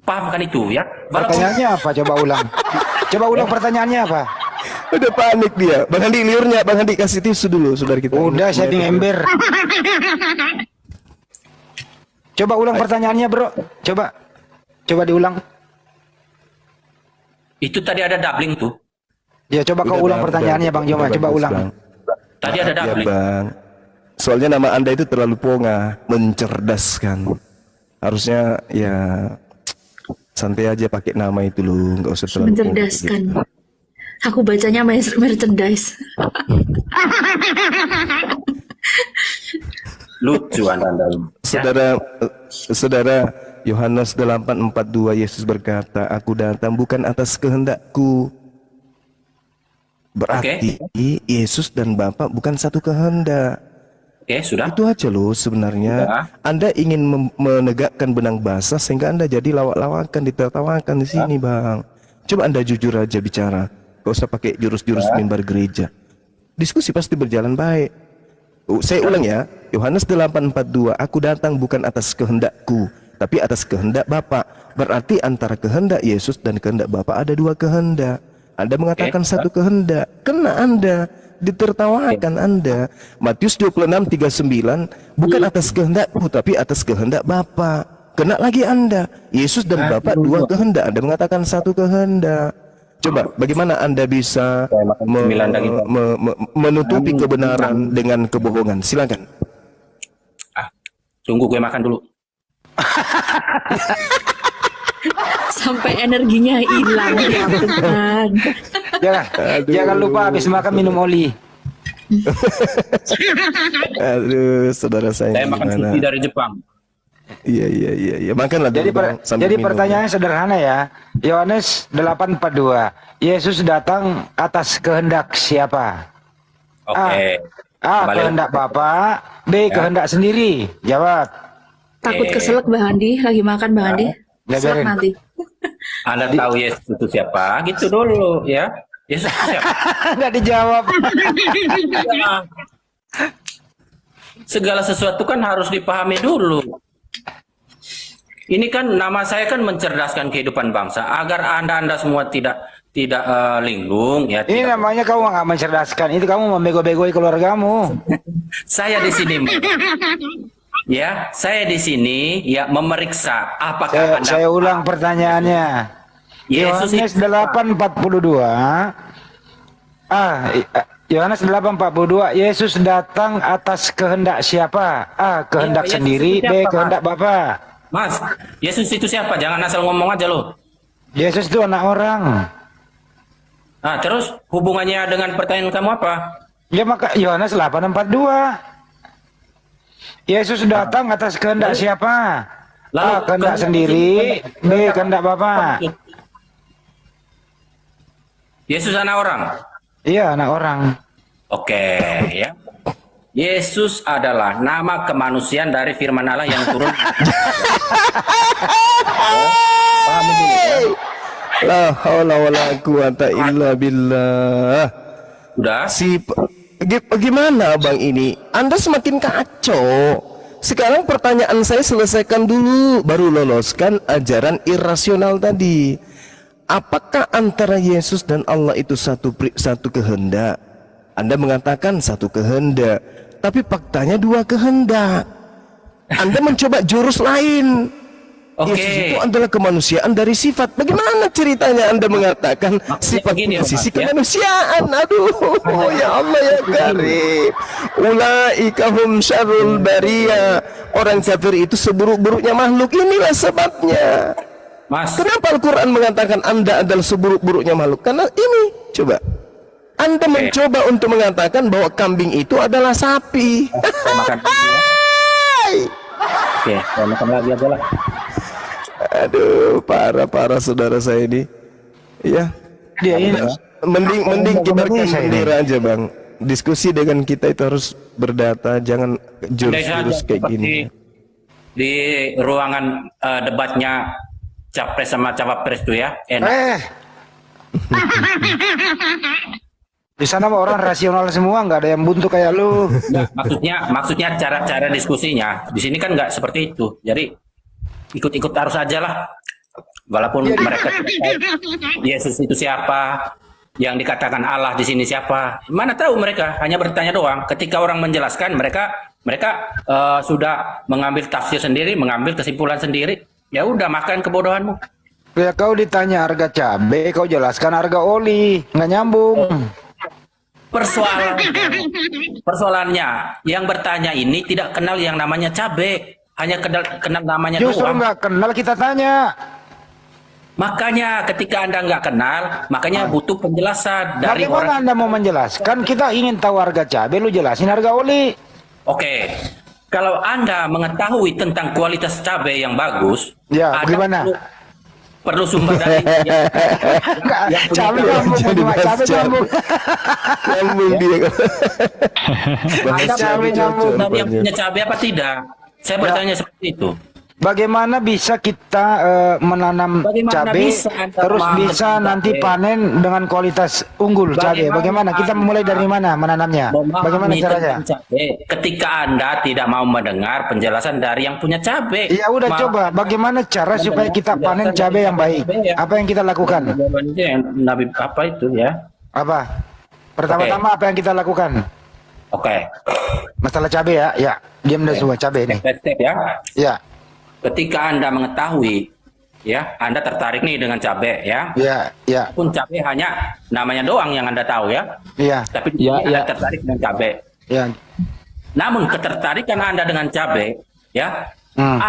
Paham kan itu, ya? Pertanyaannya apa? Coba ulang. Coba ulang pertanyaannya apa? Udah panik dia. Bang Handi liurnya, Bang Handi kasih tisu dulu, saudara kita. Udah setting ember. Coba ulang pertanyaannya, Bro. Coba diulang. Itu tadi ada doubling tuh. Ya coba kau ulang pertanyaannya, Bang Joma. Coba ulang. Tadi ada doubling. Bang. Soalnya nama Anda itu terlalu ponga, mencerdaskan. Harusnya ya santai aja pakai nama itu loh, nggak usah terlalu mencerdaskan. Gitu. Aku bacanya merchandise. Lucu Anda. Saudara Yohanes 8:42, Yesus berkata, aku datang bukan atas kehendakku. Berarti Yesus dan Bapa bukan satu kehendak. Sudah. Itu aja loh sebenarnya. Sudah. Anda ingin menegakkan benang basah sehingga Anda jadi lawak-lawakan, ditertawakan di sini, Bang. Coba Anda jujur aja bicara. Gak usah pakai jurus-jurus mimbar gereja. Diskusi pasti berjalan baik. Saya ulang ya, Yohanes 8:42, aku datang bukan atas kehendakku, tapi atas kehendak Bapa. Berarti antara kehendak Yesus dan kehendak Bapa ada dua kehendak. Anda mengatakan satu kehendak, kena Anda, ditertawakan Anda. Matius 26:39, bukan atas kehendakku, tapi atas kehendak Bapa. Kena lagi Anda, Yesus dan Bapa dua kehendak, Anda mengatakan satu kehendak. Coba, bagaimana Anda bisa menutupi kebenaran dengan kebohongan? Silakan. Tunggu gue makan dulu. Sampai energinya hilang ya Tuhan. Jangan lupa habis makan minum oli. Aduh, saudara saya makan gimana? sushi dari Jepang. Iya. Makanlah dulu, Jadi Bang, sambil jadi minum. pertanyaannya sederhana ya. Yohanes 8:42. Yesus datang atas kehendak siapa? Oke. A. Kembali. Kehendak Bapa, B. Kehendak sendiri. Jawab. Takut keselak Bang Andi, lagi makan Bang Andi. Ya, Selak biarin. nanti. Anda tahu Yesus itu siapa? Gitu dulu ya. Yesus itu siapa? Nggak dijawab. Segala sesuatu kan harus dipahami dulu. Ini kan nama saya kan mencerdaskan kehidupan bangsa agar anda semua tidak linglung ya. Ini namanya kamu nggak mencerdaskan. Itu kamu membego-begoi keluargamu. Saya di sini, ya, saya di sini ya memeriksa apakah anda. Saya ulang pertanyaannya. Yesus Yohanes itu 8:42. Yohanes 8:42. Yesus datang atas kehendak siapa? A. Kehendak Yesus sendiri. itu B. siapa, Kehendak Bapa. Mas, Yesus itu siapa? Jangan asal ngomong aja lo. Yesus itu anak orang. Nah, terus hubungannya dengan pertanyaan kamu apa? Ya maka Yohanes 8:42. Yesus datang atas kehendak siapa? Lalu A. Kehendak sendiri. B. Kehendak Bapa. Yesus anak orang. Iya, anak orang. Oke, ya. Yesus adalah nama kemanusiaan dari firman Allah yang turun. Paham dulu, ya? La haula wala quwata illa billah. Sudah? Gimana Bang ini? Anda semakin kacau. Sekarang pertanyaan saya selesaikan dulu, baru loloskan ajaran irasional tadi. Apakah antara Yesus dan Allah itu satu kehendak? Anda mengatakan satu kehendak, tapi faktanya dua kehendak. Anda mencoba jurus lain. Oke. Yesus itu adalah kemanusiaan dari sifat. Bagaimana ceritanya Anda mengatakan sifat begini, sisi Mas, ya. kemanusiaan? Aduh, ya Allah ya Karim. Ulaika hum syarrul bariyah. Orang kafir itu seburuk-buruknya makhluk. Inilah sebabnya. Mas, Kenapa Al-Quran mengatakan Anda adalah seburuk-buruknya makhluk? Karena ini, coba. Anda mencoba untuk mengatakan bahwa kambing itu adalah sapi. saya makan lagi ya. Oke, saya makan lagi aja lah. Aduh, parah saudara saya ini. Ya, Dia ini mending kibarkan Indonesia ini. bendera aja Bang. Diskusi dengan kita itu harus berdata, jangan jurus-jurus kayak gini. Di ruangan debatnya capres sama cawapres itu ya, enak. Di sana mah orang rasional semua, nggak ada yang buntu kayak lu. Nah, maksudnya cara-cara diskusinya di sini kan nggak seperti itu. Jadi ikut-ikut arus aja lah. Walaupun mereka Yesus itu siapa, yang dikatakan Allah di sini siapa, mana tahu mereka hanya bertanya doang. Ketika orang menjelaskan, mereka sudah mengambil tafsir sendiri, mengambil kesimpulan sendiri. Ya udah, makan kebodohanmu. Ya kau ditanya harga cabai, kau jelaskan harga oli, nggak nyambung. Persoalannya yang bertanya ini tidak kenal yang namanya cabai, hanya kenal namanya Justru doang. nggak kenal kita tanya. Makanya ketika Anda nggak kenal, makanya butuh penjelasan dari Bagaimana orang. Anda mau menjelaskan? Kita ingin tahu harga cabai, lu jelasin harga oli. Oke, kalau Anda mengetahui tentang kualitas cabai yang bagus, Ya, Anda bagaimana? perlu sumber dari yang punya Cabai cabai. nyambung, Jadi cuma bahas cabai nyambung. Nyambung dia. Anda cabai nyambung. tahu yang punya cabai apa tidak? Saya bertanya seperti itu. bagaimana bisa kita menanam Bagaimana cabai bisa Anda terus menanam bisa nanti cabai? panen dengan kualitas unggul cabai? Bagaimana kita memulai dari mana menanamnya? Bagaimana Memahami caranya? tentang cabai ketika Anda tidak mau mendengar penjelasan dari yang punya cabai. Ya udah coba bagaimana cara supaya kita panen cabai yang baik? Apa yang kita lakukan? Jawabannya yang Nabi apa itu ya? Apa? Pertama-tama apa yang kita lakukan? Oke. Masalah cabai ya, ya. Diam dah semua cabai nih. Step ya. Ya, Ketika Anda mengetahui ya, Anda tertarik nih dengan cabai ya. ya, ya, Pun cabai hanya namanya doang yang Anda tahu ya. ya, Tapi Anda tertarik dengan cabai. ya. Namun ketertarikan Anda dengan cabai ya, Hmm.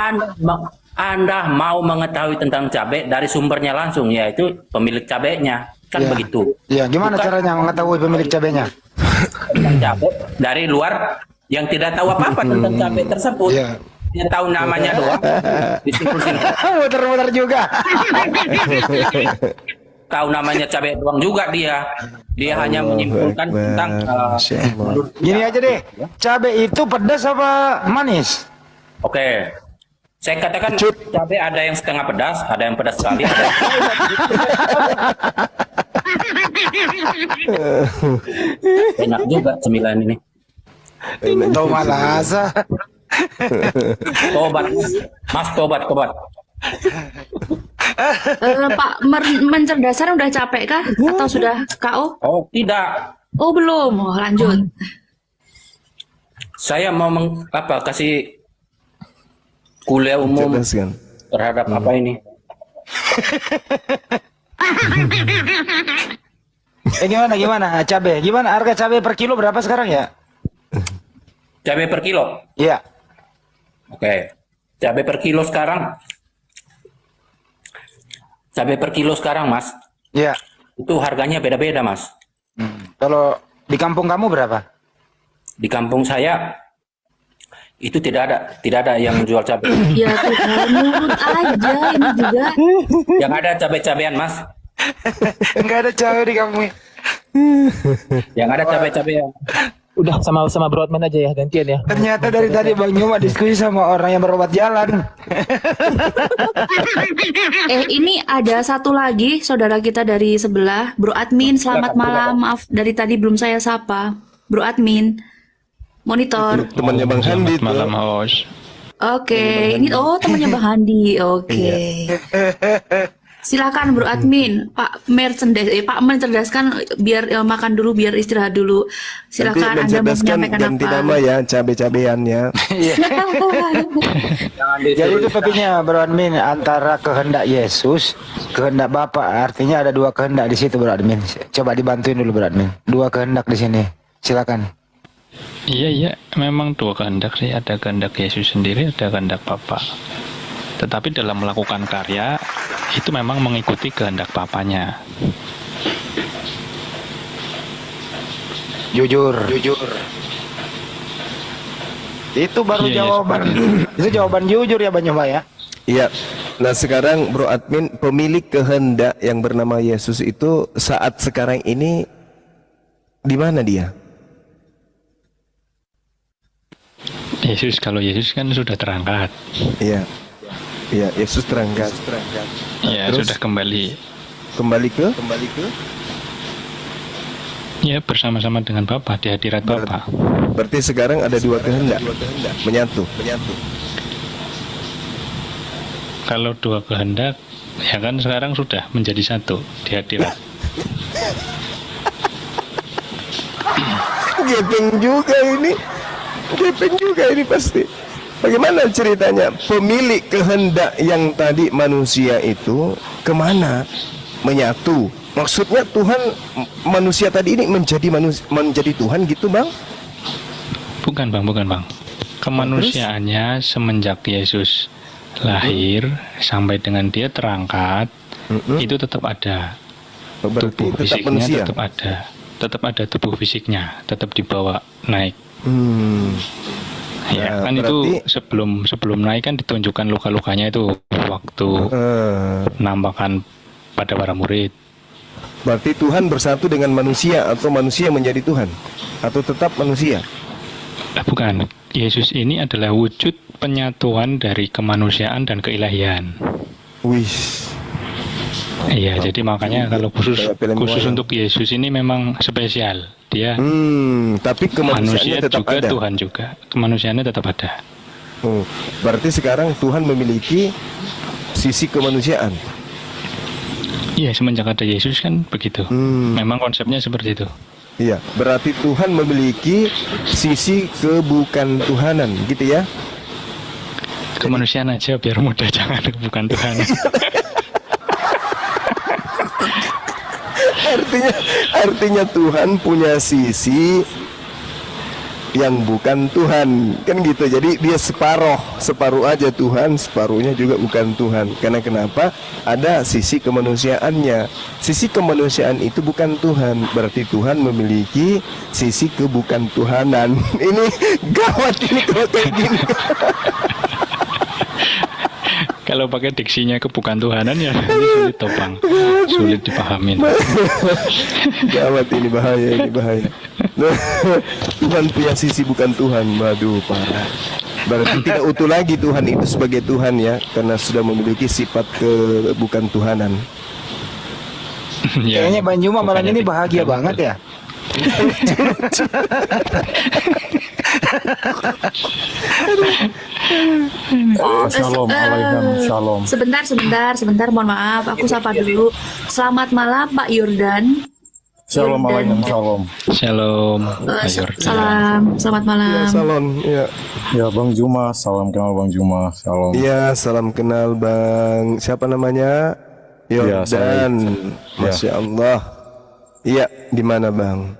Anda mau mengetahui tentang cabai dari sumbernya langsung, yaitu pemilik cabainya. Kan Ya. begitu. Ya, gimana Bukan caranya mengetahui pemilik cabainya? tentang cabai dari luar yang tidak tahu apa-apa tentang cabai tersebut. Iya. Dia tahu namanya doang. Disimpul-simpul. Muter-muter juga. Tahu namanya cabai doang juga dia. Dia hanya menyimpulkan Akbar. tentang Masya Allah. menurut Gini dia. aja deh, cabai itu pedas apa manis? Oke. Saya katakan cabai ada yang setengah pedas, ada yang pedas sekali, ada yang... Enak juga cemilan ini. Tahu malasa. Tobat, Mas, tobat. Pak mencerdaskan udah capek kah? Atau sudah KO? Oh, tidak. Oh belum. Oh, lanjut. Saya mau kasih kuliah umum Cerdaskan. terhadap apa ini? Gimana cabai? Gimana harga cabai per kilo berapa sekarang ya? Cabai per kilo. Iya. Oke. Cabai per kilo sekarang. Cabai per kilo sekarang, Mas. Iya. Itu harganya beda-beda, Mas. Kalau di kampung kamu berapa? Di kampung saya itu tidak ada yang jual cabai. Ya Tuhan, nurut aja ini juga. Yang ada cabai-cabean, Mas. Enggak ada cabai di kampung. Yang ada cabai-cabean. Udah sama Bro Admin aja ya, gantian ya. Ternyata dari tadi Bang Nyuma diskusi sama orang yang berobat jalan. Ini ada satu lagi saudara kita dari sebelah, Bro Admin. Selamat malam. Maaf dari tadi belum saya sapa. Bro Admin. Monitor. Temannya Bang Handi Selamat malam host. Oke, ini temannya Bang Handi. Oke. Silakan Bro Admin, Pak mencerdaskan biar makan dulu, biar istirahat dulu. Silakan Anda mau menyampaikan ganti apa? nama ya, cabe-cabeannya. Jadi itu topiknya Bro Admin, antara kehendak Yesus, kehendak Bapa. Artinya ada dua kehendak di situ Bro Admin. Coba dibantuin dulu Bro Admin. Dua kehendak di sini. Silakan. Iya, memang dua kehendak sih. Ada kehendak Yesus sendiri, ada kehendak Bapa. Tetapi dalam melakukan karya, itu memang mengikuti kehendak Papanya. Jujur. Itu baru Iya, jawaban. Itu jawaban jujur ya Bang Nyuma ya. Iya. Nah sekarang Bro Admin, pemilik kehendak yang bernama Yesus itu saat sekarang ini di mana dia? Kalau Yesus kan sudah terangkat. Iya. Iya, Yesus terangkat. Ya, terus? sudah kembali. Kembali ke? Ya, bersama-sama dengan Bapa, di hadirat Bapa. Berarti sekarang ada dua kehendak menyatu. Kalau dua kehendak, ya kan sekarang sudah menjadi satu di hadirat. Gepeng juga ini pasti. Bagaimana ceritanya? Pemilik kehendak yang tadi manusia itu kemana? Menyatu. Maksudnya Tuhan, manusia tadi ini menjadi Tuhan gitu Bang? Bukan bang. Kemanusiaannya semenjak Yesus lahir sampai dengan dia terangkat, itu tetap ada. Berarti Tubuh tetap fisiknya manusia. tetap ada tubuh fisiknya, tetap dibawa naik. Ya, Nah, kan berarti- itu sebelum naik kan ditunjukkan luka-lukanya itu waktu nampakkan pada para murid. Berarti Tuhan bersatu dengan manusia atau manusia menjadi Tuhan? Atau tetap manusia? Bukan. Yesus ini adalah wujud penyatuan dari kemanusiaan dan keilahian. Wih. Iya, jadi makanya kalau khusus Kayak film wayang. untuk Yesus ini memang spesial. Dia Tapi manusia kemanusiaannya tetap juga, ada. Tuhan juga. Kemanusiaannya tetap ada. Oh, berarti sekarang Tuhan memiliki sisi kemanusiaan. Iya, semenjak ada Yesus kan begitu. Memang konsepnya seperti itu. Iya, berarti Tuhan memiliki sisi kebukan Tuhanan, gitu ya? Kemanusiaan aja biar mudah, jangan bukan Tuhan. Artinya Tuhan punya sisi yang bukan Tuhan, kan gitu. Jadi dia separuh aja Tuhan, separuhnya juga bukan Tuhan. Karena kenapa? Ada sisi kemanusiaannya. Sisi kemanusiaan itu bukan Tuhan, berarti Tuhan memiliki sisi kebukan Tuhanan. Ini gawat ini kalau kayak gini. Kalau pakai diksinya kebukan Tuhanan ya ini sulit topang, sulit dipahamin. Gawat ini, bahaya. Tuhan punya sisi bukan Tuhan. Waduh, parah. Berarti tidak utuh lagi Tuhan itu sebagai Tuhan ya, karena sudah memiliki sifat kebukan Tuhanan. Ya, Kayaknya Bang Juma malam bukannya ini bahagia tidak banget ya. Shalom. Sebentar, mohon maaf, aku sapa dulu. Selamat malam Pak Yordan. Shalom alaikum, shalom. Shalom, Pak Yordan. Salam, selamat malam. Ya, salon. Ya. Ya Bang Juma, salam kenal Bang Juma, shalom. Iya, salam kenal Bang. Siapa namanya? Ya, Yordan. saya. Masya Allah. Iya, di mana Bang?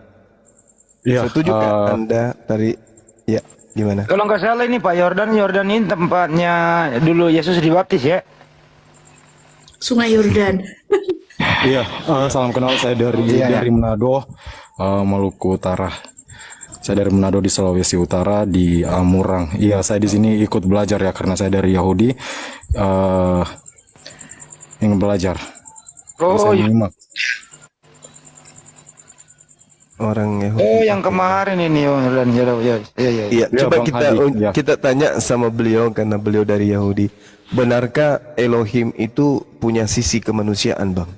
Iya, Setuju kan Anda tadi? Ya, gimana? Kalau nggak salah ini Pak Yordan ini tempatnya dulu Yesus dibaptis ya. Sungai Yordan. iya, salam kenal, saya dari Manado, Maluku Utara. Saya dari Manado di Sulawesi Utara di Murang. Iya, saya di sini ikut belajar ya karena saya dari Yahudi, ingin belajar. Oh, Saya menyimak. Orang Yahudi. oh yang kemarin ini Yordan. Ya. Iya, Ya, coba Bang Hadi, ya. kita tanya sama beliau karena beliau dari Yahudi. Benarkah Elohim itu punya sisi kemanusiaan, Bang?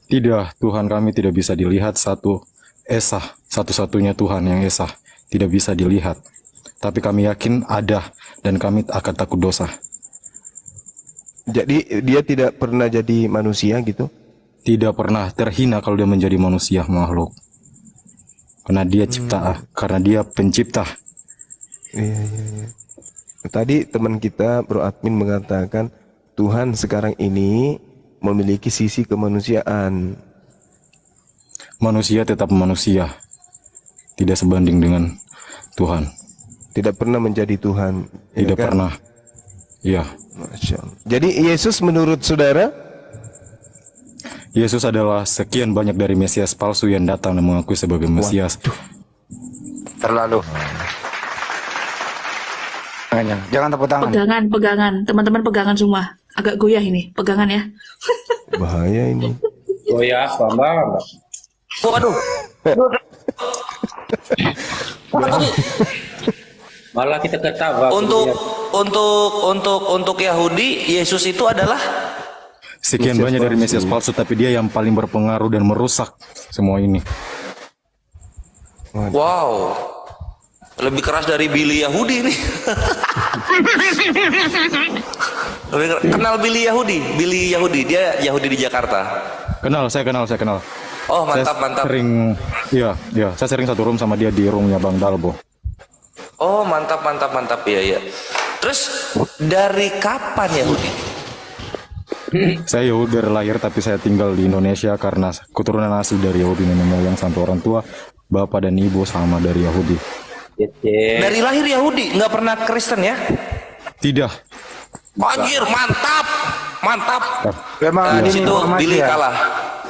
Tidak, Tuhan kami tidak bisa dilihat satu-satunya Tuhan yang esa, tidak bisa dilihat. Tapi kami yakin ada dan kami akan takut dosa. Jadi dia tidak pernah jadi manusia gitu? Tidak pernah terhina kalau dia menjadi manusia makhluk. Karena dia karena dia pencipta. Iya. Tadi teman kita Bro Admin mengatakan Tuhan sekarang ini memiliki sisi kemanusiaan. Manusia tetap manusia, tidak sebanding dengan Tuhan. Tidak pernah menjadi Tuhan. ya Tidak kan? pernah. Iya. Masya Allah. Jadi Yesus menurut saudara? Yesus adalah sekian banyak dari Mesias palsu yang datang dan mengakui sebagai Mesias. Terlalu. Jangan tepuk tangan. Pegangan. Teman-teman pegangan semua. Agak goyah ini, pegangan ya. Bahaya ini. Oh ya, Bambang. Waduh. Malah kita ketawa. Untuk Yahudi, Yesus itu adalah Sekian banyak dari Mesias palsu, tapi dia yang paling berpengaruh dan merusak semua ini. wow. Lebih keras dari Billy Yahudi nih. Kenal Billy Yahudi, dia Yahudi di Jakarta. Saya kenal. Oh, mantap. Saya sering satu room sama dia di roomnya Bang Dalbo. Oh, mantap. Ya. Terus dari kapan Yahudi? Saya Yahudi dari lahir, tapi saya tinggal di Indonesia karena keturunan asli dari Yahudi, nenek moyang sampai orang tua, bapak dan ibu sama dari Yahudi. Dari lahir Yahudi, nggak pernah Kristen ya? Tidak. Anjir, mantap. Memang Di ini situ Billy kalah.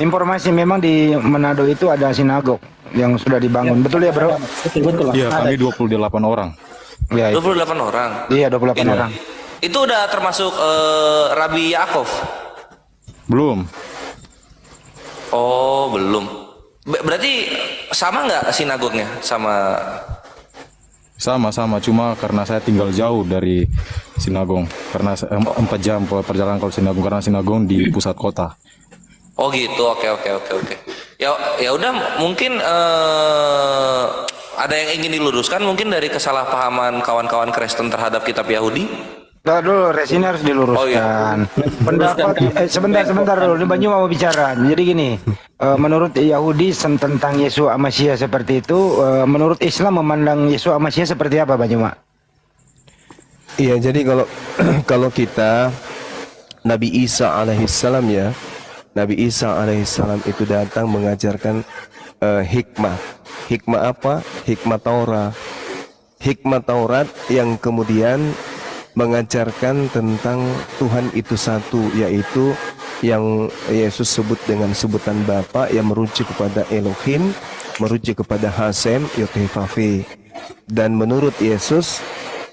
Informasi memang di Manado itu ada sinagog yang sudah dibangun. Betul ya, Bro? Betul. Iya, kami 28 orang. Iya, 28 orang. Iya, 28 orang. Itu udah termasuk Rabi Yaakov? Belum. Oh, belum. Berarti sama nggak sinagognya sama Sama-sama, cuma karena saya tinggal jauh dari sinagong. Karena 4 jam perjalanan kalau sinagong, karena sinagong di pusat kota. Oh gitu, oke. Ya udah, mungkin ada yang ingin diluruskan mungkin dari kesalahpahaman kawan-kawan Kristen terhadap kitab Yahudi. Nah, dulu ini harus diluruskan. Oh, iya. Pendapat sebentar dulu, ini Banyu mau bicara. Jadi gini, menurut Yahudi tentang Yesua Masya seperti itu, menurut Islam memandang Yesua Masya seperti apa, Banyu Mak? Iya, jadi kalau kita Nabi Isa alaihissalam ya, Nabi Isa alaihissalam itu datang mengajarkan hikmah. Hikmah apa? Hikmah Taurat. Hikmah Taurat yang kemudian mengajarkan tentang Tuhan itu satu, yaitu yang Yesus sebut dengan sebutan Bapa yang merujuk kepada Elohim, merujuk kepada Hasem, Yotevave. Dan menurut Yesus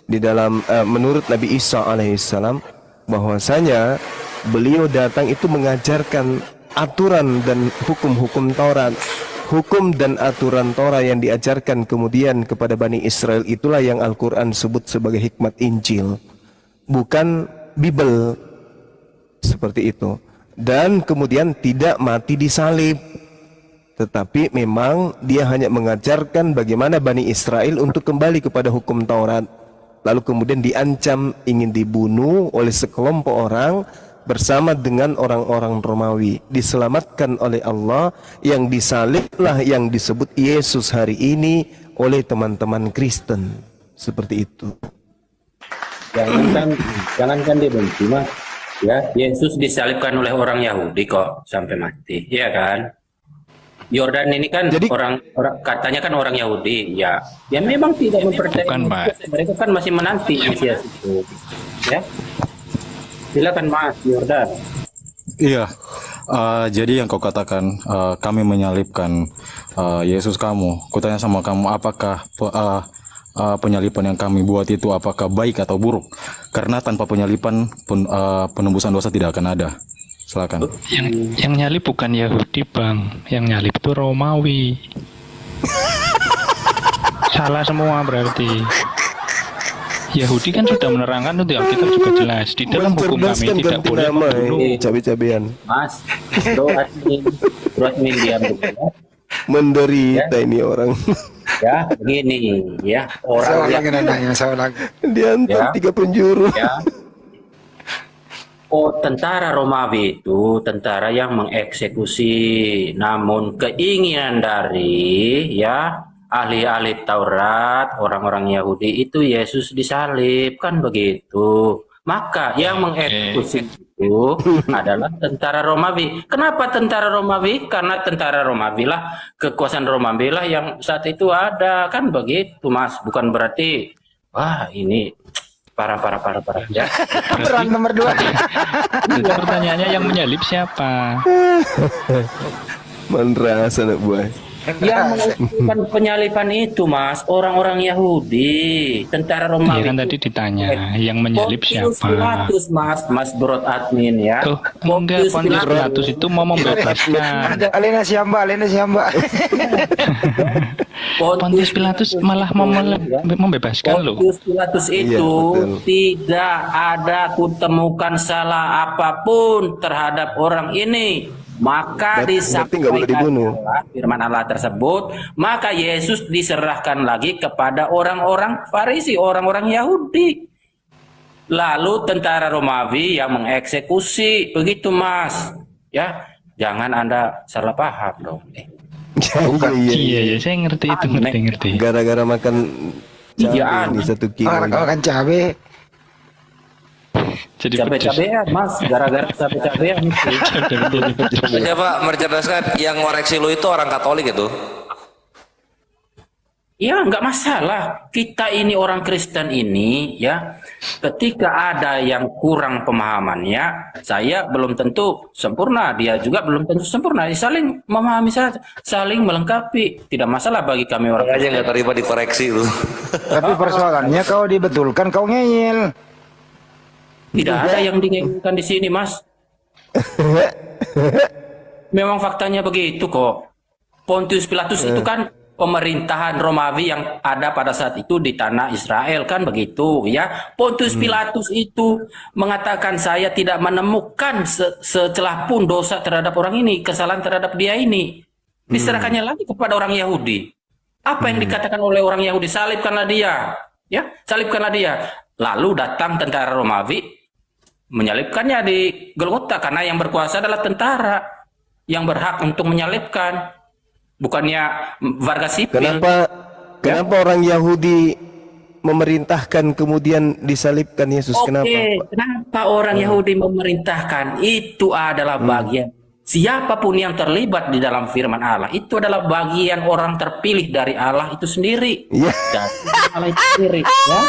di dalam menurut Nabi Isa alaihissalam bahwasanya beliau datang itu mengajarkan aturan dan hukum-hukum Taurat. Hukum dan aturan Torah yang diajarkan kemudian kepada Bani Israel itulah yang Al-Quran sebut sebagai hikmat Injil, bukan Bible, seperti itu. Dan kemudian tidak mati disalib, tetapi memang dia hanya mengajarkan bagaimana Bani Israel untuk kembali kepada hukum Taurat. Lalu kemudian diancam ingin dibunuh oleh sekelompok orang bersama dengan orang-orang Romawi, diselamatkan oleh Allah. Yang disaliblah yang disebut Yesus hari ini oleh teman-teman Kristen, seperti itu. Jangankan dibenci, Mas. Ya, Yesus disalibkan oleh orang Yahudi kok sampai mati, ya kan? Yordan ini kan orang katanya kan orang Yahudi, ya memang tidak mempercayai. Bukan, Pak. Mereka kan masih menanti Mesias itu, ya. Silakan Mas Yordan. Iya, jadi yang kau katakan kami menyalibkan Yesus kamu. Kutanya sama kamu, apakah penyalipan yang kami buat itu apakah baik atau buruk? Karena tanpa penyalipan penembusan dosa tidak akan ada. Silakan. Yang nyalip bukan Yahudi, Bang. Yang nyalip itu Romawi. Salah semua berarti. Yahudi kan sudah menerangkan itu, Alkitab juga jelas di dalam hukum kami tidak boleh membunuh. Cabe-cabean. Mas, bro admin diam dulu. Menderita ini orang. Ya, begini ya, orang yang diantar 3 penjuru. Ya. Oh, tentara Romawi itu tentara yang mengeksekusi, namun keinginan dari ahli-ahli Taurat, orang-orang Yahudi itu Yesus disalib, kan begitu. Maka yang mengeksekusi itu adalah tentara Romawi. Kenapa tentara Romawi? Karena tentara Romawi lah, kekuasaan Romawi lah yang saat itu ada, kan begitu, Mas. Bukan berarti wah ini parah ya. Peran nomor 2. Pertanyaannya yang menyalib siapa? Manras anak buah. Yang melakukan penyalipan itu, Mas, orang-orang Yahudi, tentara Romawi. Iya kan tadi ditanya, yang menyalib siapa? Pontius Pilatus, Mas Brot admin ya. Oh, enggak, Pontius Pilatus itu mau membebaskan. Alena siamba. Pontius Pilatus malah mau membebaskan loh. Pontius Pilatus itu tidak ada kutemukan salah apapun terhadap orang ini. Maka disampaikan firman Allah tersebut, maka Yesus diserahkan lagi kepada orang-orang Farisi, orang-orang Yahudi. Lalu tentara Romawi yang mengeksekusi, begitu Mas. Ya, jangan Anda salah paham dong. Iya, saya ngerti itu, ngerti. Gara-gara makan cabai 1 kilo. Makan cabai. Jadi cabai-cabean, Mas, gara-gara cabai-cabean itu. Coba mencerdaskan, yang ngoreksi lu itu orang Katolik itu. Ya, nggak masalah. Kita ini orang Kristen ini, ya, ketika ada yang kurang pemahamannya, saya belum tentu sempurna, dia juga belum tentu sempurna. Saling memahami, saling melengkapi. Tidak masalah bagi kami orang Kristen. Aja nggak terima dikoreksi lu. Tapi persoalannya kau dibetulkan, kau ngeyel. Tidak ada yang diinginkan di sini, Mas. Memang faktanya begitu kok. Pontius Pilatus itu kan pemerintahan Romawi yang ada pada saat itu di tanah Israel, kan begitu ya. Pontius Pilatus itu mengatakan saya tidak menemukan secelah pun dosa terhadap orang ini, kesalahan terhadap dia ini. Diserahkannya lagi kepada orang Yahudi. Apa yang dikatakan oleh orang Yahudi? Salibkanlah dia, ya, salibkanlah dia. Lalu datang tentara Romawi menyalibkannya di Golgota, karena yang berkuasa adalah tentara yang berhak untuk menyalibkan, bukannya warga sipil. Kenapa orang Yahudi memerintahkan kemudian disalibkan Yesus? Kenapa orang Yahudi memerintahkan? Itu adalah bagian siapapun yang terlibat di dalam firman Allah, itu adalah bagian orang terpilih dari Allah itu sendiri. Dari Allah itu sendiri, ya.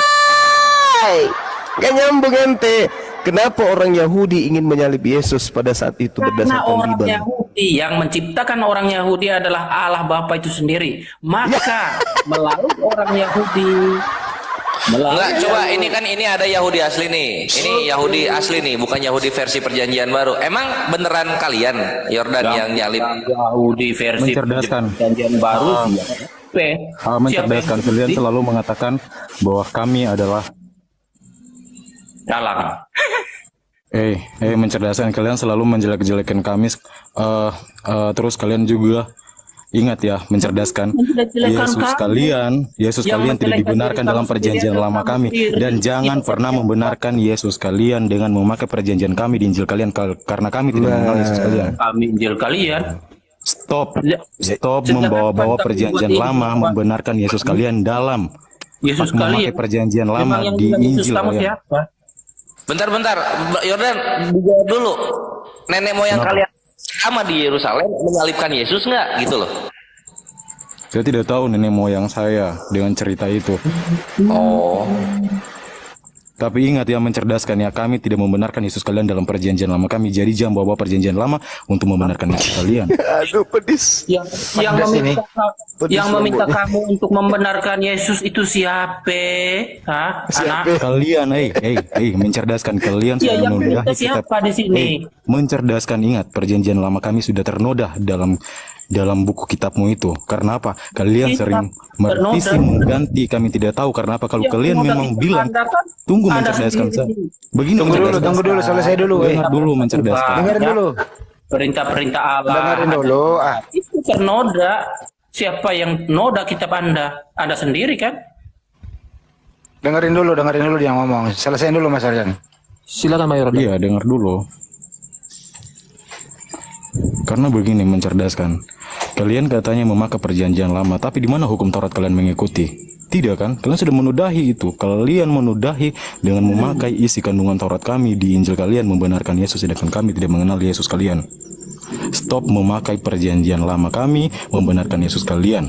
Gak nyambung ente. Kenapa orang Yahudi ingin menyalib Yesus pada saat itu berdasarkan orang Bible? Yahudi yang menciptakan orang Yahudi adalah Allah Bapa itu sendiri. Maka melalui orang Yahudi. Enggak, coba ini ada Yahudi asli nih. Ini Yahudi asli nih, bukan Yahudi versi Perjanjian Baru. Emang beneran kalian Yordan yang nyalib? Yahudi versi Perjanjian Baru. Mencerdaskan. Kalian selalu mengatakan bahwa kami adalah dalang. Mencerdaskan. Kalian selalu menjelek-jelekan kami. Terus kalian juga ingat ya, mencerdaskan. Yesus kalian tidak dibenarkan dalam perjanjian lama kami, dan jangan pernah membenarkan Yesus kalian dengan memakai perjanjian kami di Injil kalian, karena kami tidak mengenal Yesus kalian. Kami Injil kalian. Stop membawa-bawa perjanjian lama, membenarkan Yesus kalian dalam memakai perjanjian lama di Injil kalian. Bentar, Yordan, dijawab dulu. Nenek moyang kalian sama di Yerusalem menyalibkan Yesus nggak, gitu loh? Saya tidak tahu nenek moyang saya dengan cerita itu. Oh. Tapi ingat ya, mencerdaskan ya, kami tidak membenarkan Yesus kalian dalam perjanjian lama kami. Jadi jangan bawa perjanjian lama untuk membenarkan Yesus kalian. Aduh, pedis. Yang meminta kamu untuk membenarkan Yesus itu siapa? Hah? Siapa? Kalian, mencerdaskan. Kalian sudah menodai siapa di sini? Mencerdaskan, ingat, perjanjian lama kami sudah ternoda dalam buku kitabmu itu. Karena apa? Kalian sering merevisi, mengganti. Kami tidak tahu karena apa. Kalau kalian memang bilang, tunggu, mencerdaskan saya. Begini, tunggu dulu, selesai dulu. Dengar dulu, mencerdaskan. Dengerin dulu. Perintah-perintah Allah. Dengerin dulu. Itu ternoda. Siapa yang noda kitab Anda? Anda sendiri kan? Dengerin dulu dia ngomong. Selesaiin dulu Mas Arjan. Silakan Mayor. Iya, dengar dulu. Karena begini, mencerdaskan. Kalian katanya memakai perjanjian lama, tapi di mana hukum Taurat kalian mengikuti? Tidak kan? Kalian sudah menudahi itu. Kalian menudahi dengan memakai isi kandungan Taurat kami di Injil kalian, membenarkan Yesus, sedangkan kami tidak mengenal Yesus kalian. Stop memakai perjanjian lama kami, membenarkan Yesus kalian.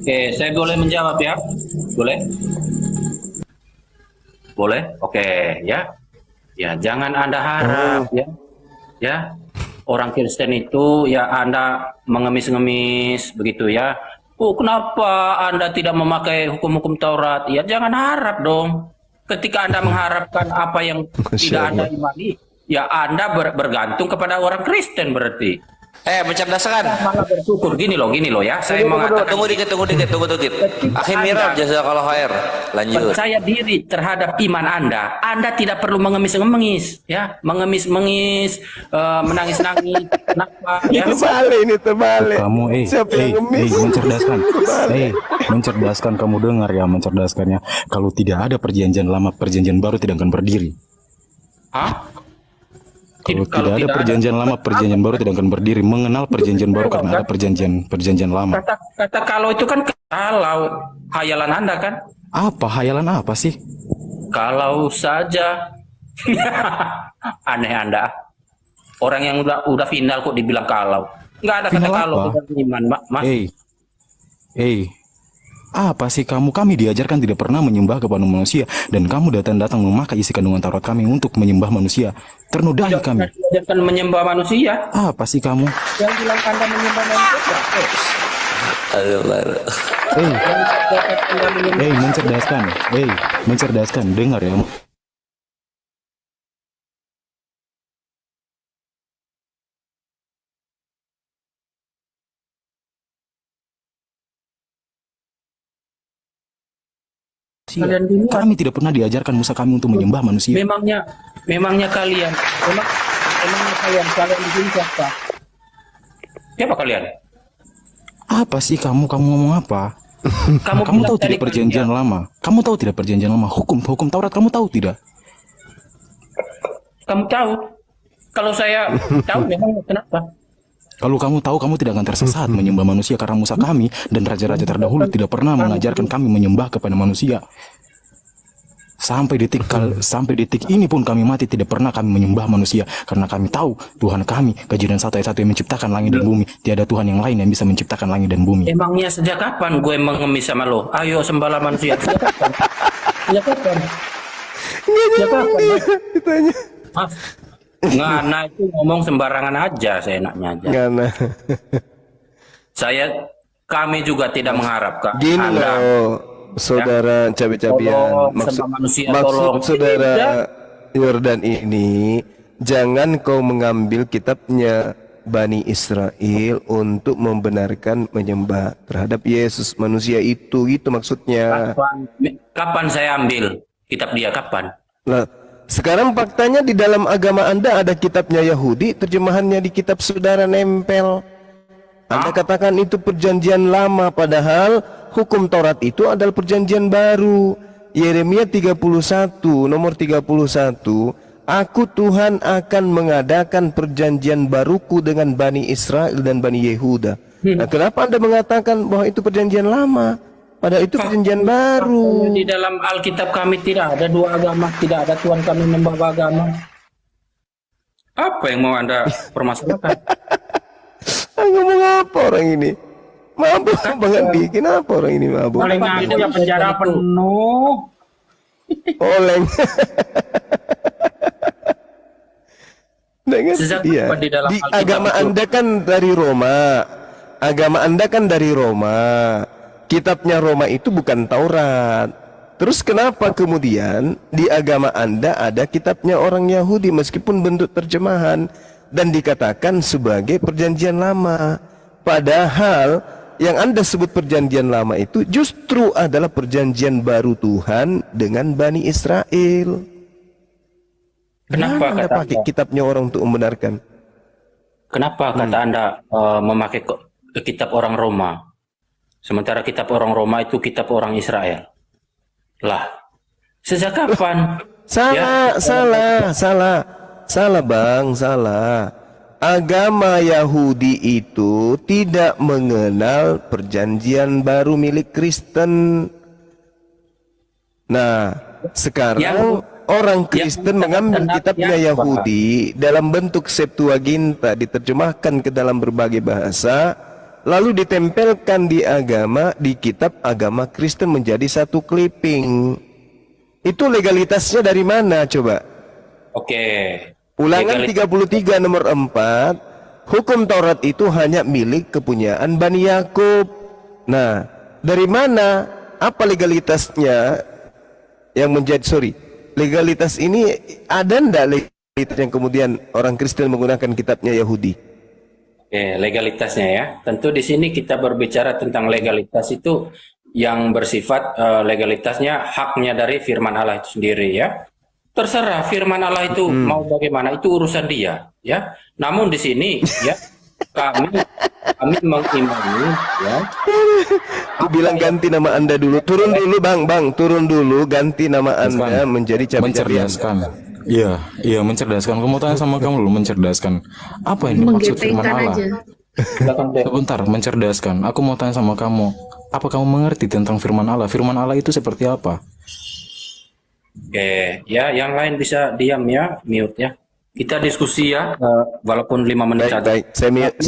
Oke, saya boleh menjawab ya? Boleh? Boleh? Oke, ya. Ya, jangan Anda harap ya. Ya. Orang Kristen itu ya Anda mengemis-ngemis begitu ya. Oh, kenapa Anda tidak memakai hukum-hukum Taurat? Ya jangan harap dong. Ketika Anda mengharapkan apa yang tidak Anda imani, ya Anda bergantung kepada orang Kristen berarti. Mencerdaskan. Malah bersyukur gini loh ya. Saya mengatakan Tunggu dikit. Akhir mirab jazakallahu khair. Lanjut. Percaya diri terhadap iman Anda. Anda tidak perlu mengemis-ngemis ya, menangis-nangis. Kenapa ya? Terbalik. Kamu mencerdaskan. Mencerdaskan, kamu dengar ya, mencerdaskannya. Kalau tidak ada perjanjian lama, perjanjian baru tidak akan berdiri. Hah? Kalau tidak ada perjanjian lama, perjanjian baru tidak akan berdiri. Mengenal perjanjian baru karena ada perjanjian lama. Kata kalau itu kan kalau hayalan Anda kan? Apa hayalan apa sih? Kalau saja. Aneh Anda. Orang yang udah final kok dibilang kalau. Nggak ada kata kalau di iman, Mas. Apa sih kamu? Kami diajarkan tidak pernah menyembah kepada manusia, dan kamu datang memakai isi kandungan Taurat kami untuk menyembah manusia. Ternodahi kami. Diajarkan menyembah manusia. Apa sih kamu? Yang bilang Anda menyembah manusia. Mencerdaskan, dengar ya. Kalian duluan. Kami tidak pernah diajarkan Musa kami untuk menyembah manusia. Memangnya kalian di sini siapa? Siapa kalian? Apa sih kamu ngomong apa? Kamu Kamu tahu bilang tadi tidak perjanjian lama? Kamu tahu tidak perjanjian lama? Hukum Taurat kamu tahu tidak? kamu tahu. Kalau saya tahu memang kenapa? Kalau kamu tahu, kamu tidak akan tersesat menyembah manusia karena Musa kami dan raja-raja terdahulu tidak pernah mengajarkan kami menyembah kepada manusia. Sampai detik ini pun kami mati tidak pernah kami menyembah manusia karena kami tahu Tuhan kami, Kejadian 1 ayat 1 yang menciptakan langit dan bumi. Tiada Tuhan yang lain yang bisa menciptakan langit dan bumi. Emangnya sejak kapan gue mengemis sama lo? Ayo sembahlah manusia. Sejak kapan? Sejak kapan? Sejak kapan? Ditanya. Maaf. Ngana itu ngomong sembarangan aja, seenaknya aja. Ngana. Kami juga tidak mengharapkan Gini Anda loh, saudara cabe-cabean. Maksud saudara Yordan ini, jangan kau mengambil kitabnya Bani Israel untuk membenarkan menyembah terhadap Yesus manusia itu maksudnya. Kapan saya ambil kitab dia, kapan? Nah, sekarang faktanya di dalam agama Anda ada kitabnya Yahudi, terjemahannya di kitab saudara nempel. Anda katakan itu perjanjian lama, padahal hukum Taurat itu adalah perjanjian baru. Yeremia 31, nomor 31, Aku Tuhan akan mengadakan perjanjian baruku dengan Bani Israel dan Bani Yehuda. Nah, kenapa Anda mengatakan bahwa itu perjanjian lama? Padahal itu perjanjian baru. Di dalam Alkitab kami tidak ada dua agama, tidak ada Tuhan kami membawa agama. Apa yang mau Anda permasalahkan? Ngomong apa orang ini? Mabuk Bang Andi, kenapa orang ini mabuk? Paling ngaku ya penjara penuh. Oleng. Sejak Iya. di dalam Di Alkitab agama itu. Anda kan dari Roma. Agama Anda kan dari Roma. Kitabnya Roma itu bukan Taurat. Terus kenapa kemudian di agama Anda ada kitabnya orang Yahudi meskipun bentuk terjemahan dan dikatakan sebagai perjanjian lama? Padahal yang Anda sebut perjanjian lama itu justru adalah perjanjian baru Tuhan dengan Bani Israel. Kenapa Anda kata pakai Anda? kitabnya orang untuk membenarkan? Kenapa kata Anda memakai kitab orang Roma? Sementara kitab orang Roma itu kitab orang Israel. Lah, sejak kapan? Salah Bang, salah. Agama Yahudi itu tidak mengenal perjanjian baru milik Kristen. Nah, sekarang orang Kristen mengambil kitabnya Yahudi dalam bentuk Septuaginta, diterjemahkan ke dalam berbagai bahasa, lalu ditempelkan di kitab agama Kristen menjadi satu clipping. Itu legalitasnya dari mana coba? Oke. Ulangan 33 nomor 4, hukum Taurat itu hanya milik kepunyaan Bani Yakub. Nah, dari mana? Apa legalitasnya yang legalitas ini ada ndak legalitas yang kemudian orang Kristen menggunakan kitabnya Yahudi? Legalitasnya ya. Tentu di sini kita berbicara tentang legalitas itu yang bersifat legalitasnya haknya dari firman Allah itu sendiri ya. Terserah firman Allah itu mau bagaimana, itu urusan dia ya. Namun di sini ya kami mengimani ya. Bilang ganti nama Anda dulu. Turun dulu Bang, turun dulu, ganti nama Anda menjadi cabai-cabian. Iya, mencerdaskan. Kamu tanya sama kamu dulu, mencerdaskan. Apa yang dimaksud firman Allah? Sebentar, mencerdaskan. Aku mau tanya sama kamu. Apa kamu mengerti tentang firman Allah? Firman Allah itu seperti apa? Oke, ya yang lain bisa diam ya, mute ya. Kita diskusi ya, walaupun 5 menit saja. Baik, saya mute.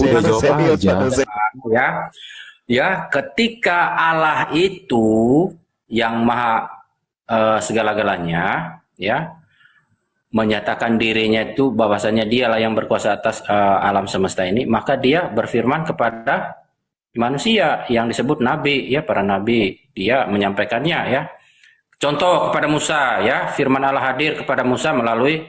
Ya, ketika Allah itu yang maha segala-galanya, ya, menyatakan dirinya itu bahwasanya dialah yang berkuasa atas alam semesta ini, maka dia berfirman kepada manusia yang disebut nabi, ya, para nabi, dia menyampaikannya ya. Contoh kepada Musa ya, firman Allah hadir kepada Musa melalui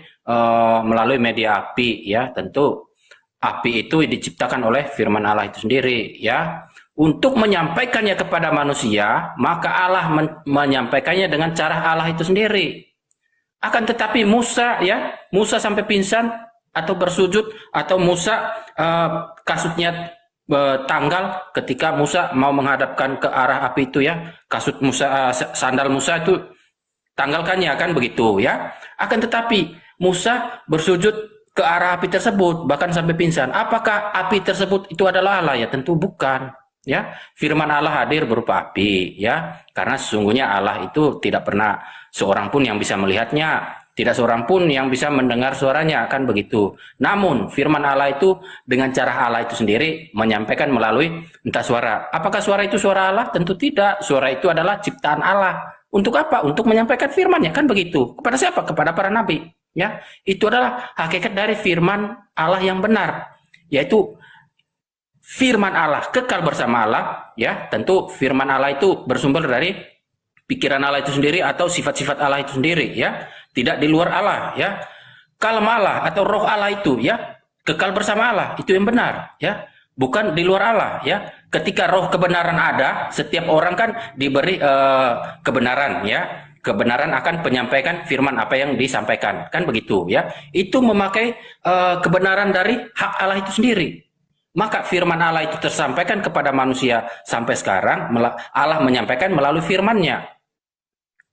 media api ya. Tentu api itu diciptakan oleh firman Allah itu sendiri ya. untuk menyampaikannya kepada manusia, maka Allah menyampaikannya dengan cara Allah itu sendiri. Akan tetapi Musa sampai pingsan atau bersujud, atau Musa kasutnya tanggal ketika Musa mau menghadapkan ke arah api itu ya, kasut Musa, sandal Musa itu tanggalkannya, kan begitu ya. Akan tetapi Musa bersujud ke arah api tersebut bahkan sampai pingsan. Apakah api tersebut itu adalah Allah? Ya tentu bukan. Ya, firman Allah hadir berupa api ya, karena sesungguhnya Allah itu tidak pernah seorang pun yang bisa melihatnya, tidak seorang pun yang bisa mendengar suaranya, kan begitu. Namun firman Allah itu dengan cara Allah itu sendiri menyampaikan melalui entah suara. Apakah suara itu suara Allah? Tentu tidak. Suara itu adalah ciptaan Allah. Untuk apa? Untuk menyampaikan firman-Nya, kan begitu. Kepada siapa? Kepada para nabi. Ya, itu adalah hakikat dari firman Allah yang benar, yaitu firman Allah kekal bersama Allah. Ya, tentu firman Allah itu bersumber dari pikiran Allah itu sendiri atau sifat-sifat Allah itu sendiri ya, tidak di luar Allah ya. Kalam Allah atau roh Allah itu ya kekal bersama Allah, itu yang benar ya, bukan di luar Allah ya. Ketika roh kebenaran ada, setiap orang kan diberi kebenaran ya. Kebenaran akan menyampaikan firman apa yang disampaikan, kan begitu ya. Itu memakai kebenaran dari hak Allah itu sendiri. Maka firman Allah itu tersampaikan kepada manusia sampai sekarang. Allah menyampaikan melalui firman-Nya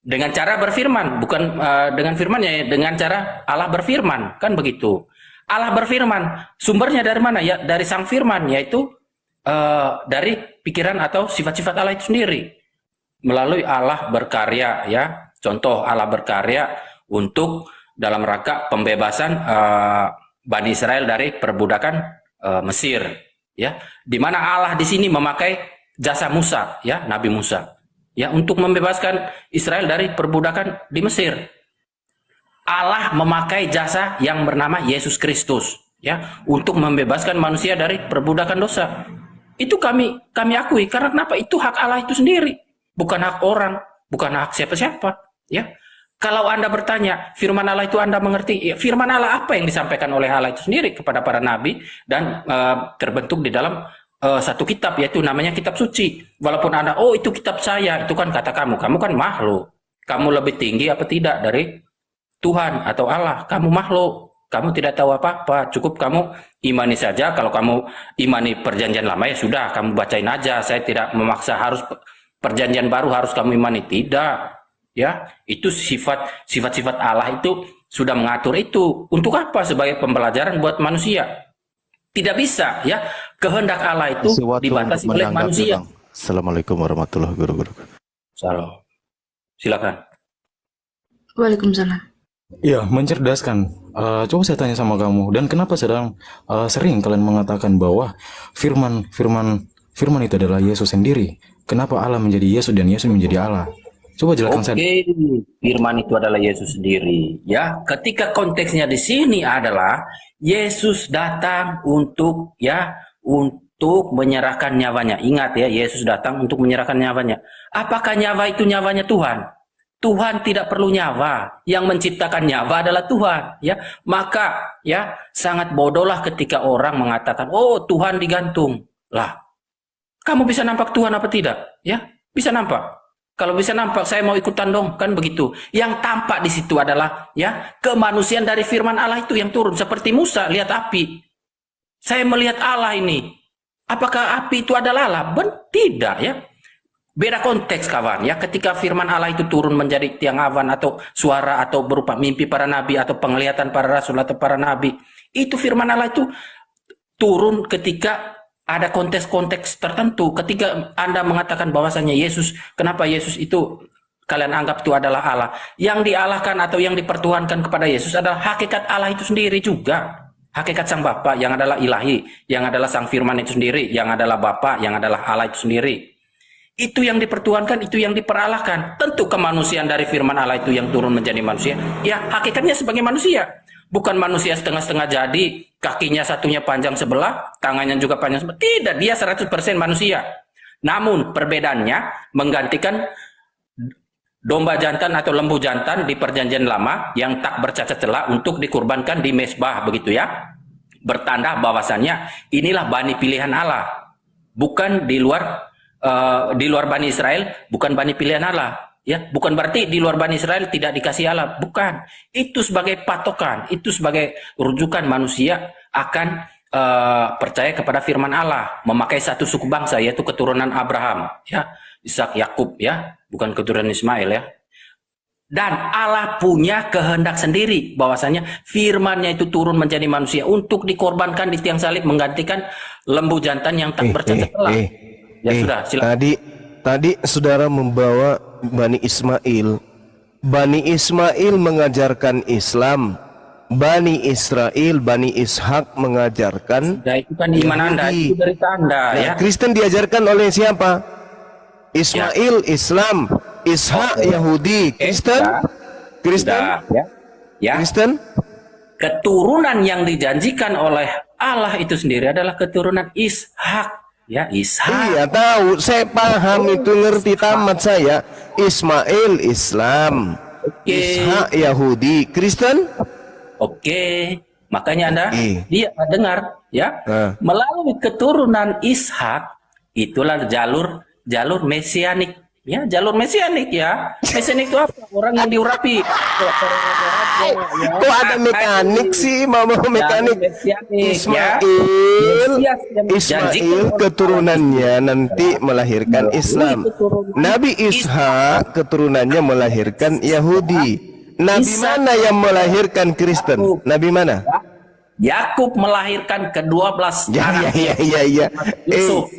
dengan cara berfirman, bukan dengan firman-Nya, dengan cara Allah berfirman, kan begitu. Allah berfirman, sumbernya dari mana? Ya dari sang firman, yaitu dari pikiran atau sifat-sifat Allah itu sendiri. Melalui Allah berkarya ya. Contoh, Allah berkarya untuk dalam rangka pembebasan Bani Israel dari perbudakan Mesir ya, di mana Allah di sini memakai jasa Musa ya, Nabi Musa ya, untuk membebaskan Israel dari perbudakan di Mesir. Allah memakai jasa yang bernama Yesus Kristus ya, untuk membebaskan manusia dari perbudakan dosa. Itu kami akui, karena kenapa? Itu hak Allah itu sendiri, bukan hak orang, bukan hak siapa-siapa ya. Kalau Anda bertanya, firman Allah itu Anda mengerti? Ya, firman Allah apa yang disampaikan oleh Allah itu sendiri kepada para nabi dan terbentuk di dalam satu kitab, yaitu namanya kitab suci. Walaupun Anda, oh itu kitab saya, itu kan kata kamu kan makhluk. Kamu lebih tinggi apa tidak dari Tuhan atau Allah? Kamu makhluk, kamu tidak tahu apa-apa. Cukup kamu imani saja. Kalau kamu imani perjanjian lama ya sudah, kamu bacain aja. Saya tidak memaksa harus perjanjian baru harus kamu imani, tidak. Ya, itu sifat-sifat Allah itu sudah mengatur itu. Untuk apa? Sebagai pembelajaran buat manusia. Tidak bisa ya, kehendak Allah itu dibatasi oleh manusia. Bang. Assalamualaikum warahmatullahi wabarakatuh. Salam. Silakan. Waalaikumsalam. Iya, mencerdaskan. Coba saya tanya sama kamu, dan kenapa sering kalian mengatakan bahwa firman itu adalah Yesus sendiri? Kenapa Allah menjadi Yesus dan Yesus menjadi Allah? Coba jelaskan saya. Oke, firman itu adalah Yesus sendiri. Ya, ketika konteksnya di sini adalah Yesus datang untuk menyerahkan nyawanya. Ingat ya, Yesus datang untuk menyerahkan nyawanya. Apakah nyawa itu nyawanya Tuhan? Tuhan tidak perlu nyawa. Yang menciptakan nyawa adalah Tuhan. Ya, maka ya sangat bodohlah ketika orang mengatakan, oh Tuhan digantung. Lah, kamu bisa nampak Tuhan apa tidak? Ya, bisa nampak. Kalau bisa nampak, saya mau ikutan dong, kan begitu. Yang tampak di situ adalah ya kemanusiaan dari firman Allah itu yang turun. Seperti Musa lihat api. Saya melihat Allah ini. Apakah api itu adalah Allah? Tidak ya. Beda konteks kawan ya. Ketika firman Allah itu turun menjadi tiang awan atau suara atau berupa mimpi para nabi atau penglihatan para rasul atau para nabi. Itu firman Allah itu turun ketika ada konteks-konteks tertentu. Ketika Anda mengatakan bahwasannya Yesus, kenapa Yesus itu kalian anggap itu adalah Allah? Yang dialahkan atau yang dipertuhankan kepada Yesus adalah hakikat Allah itu sendiri juga. Hakikat sang Bapa yang adalah ilahi, yang adalah sang firman itu sendiri, yang adalah Bapa, yang adalah Allah itu sendiri. Itu yang dipertuhankan, itu yang diperalahkan. Tentu kemanusiaan dari firman Allah itu yang turun menjadi manusia. Ya, hakikatnya sebagai manusia. Bukan manusia setengah-setengah jadi, kakinya satunya panjang sebelah, tangannya juga panjang sebelah. Tidak, dia 100% manusia. Namun perbedaannya menggantikan domba jantan atau lembu jantan di perjanjian lama yang tak bercacat celah untuk dikurbankan di mezbah, begitu ya. Bertanda bahwasannya inilah bani pilihan Allah. bukan di luar Bani Israel, bukan Bani pilihan Allah. Ya, bukan berarti di luar Bani Israel tidak dikasih Allah, bukan. Itu sebagai patokan, itu sebagai rujukan manusia akan percaya kepada firman Allah, memakai satu suku bangsa yaitu keturunan Abraham, ya, Ishak, Yakub, ya, bukan keturunan Ismail, ya. Dan Allah punya kehendak sendiri bahwasanya firman-Nya itu turun menjadi manusia untuk dikorbankan di tiang salib menggantikan lembu jantan yang tak bercacat celah. Ya sudah, silakan. Tadi saudara membawa Bani Ismail. Bani Ismail mengajarkan Islam. Bani Israel, Bani Ishak mengajarkan Sudah, itu kan iman Anda, itu berita Anda, ya. Kristen diajarkan oleh siapa? Ismail, Islam. Ishak, Yahudi. Kristen? Kristen? Ya. Kristen? Keturunan yang dijanjikan oleh Allah itu sendiri adalah keturunan Ishak. Ya, Ishak. Iya tahu, saya paham itu, ngerti tamat saya. Ismail, Islam. Ishak, Yahudi. Kristen? Oke, makanya Anda dia dengar, ya, melalui keturunan Ishak itulah jalur mesianik, ya, jalur mesianik, ya. Mesianik itu apa? Orang yang diurapi. Kok ada mekanik sih, mama mekanik? Ismail keturunannya nanti melahirkan Islam. Nabi Ishak keturunannya melahirkan Yahudi. Nabi mana yang melahirkan Kristen? Nabi mana? Yakub melahirkan ke-12 anak. Yusuf,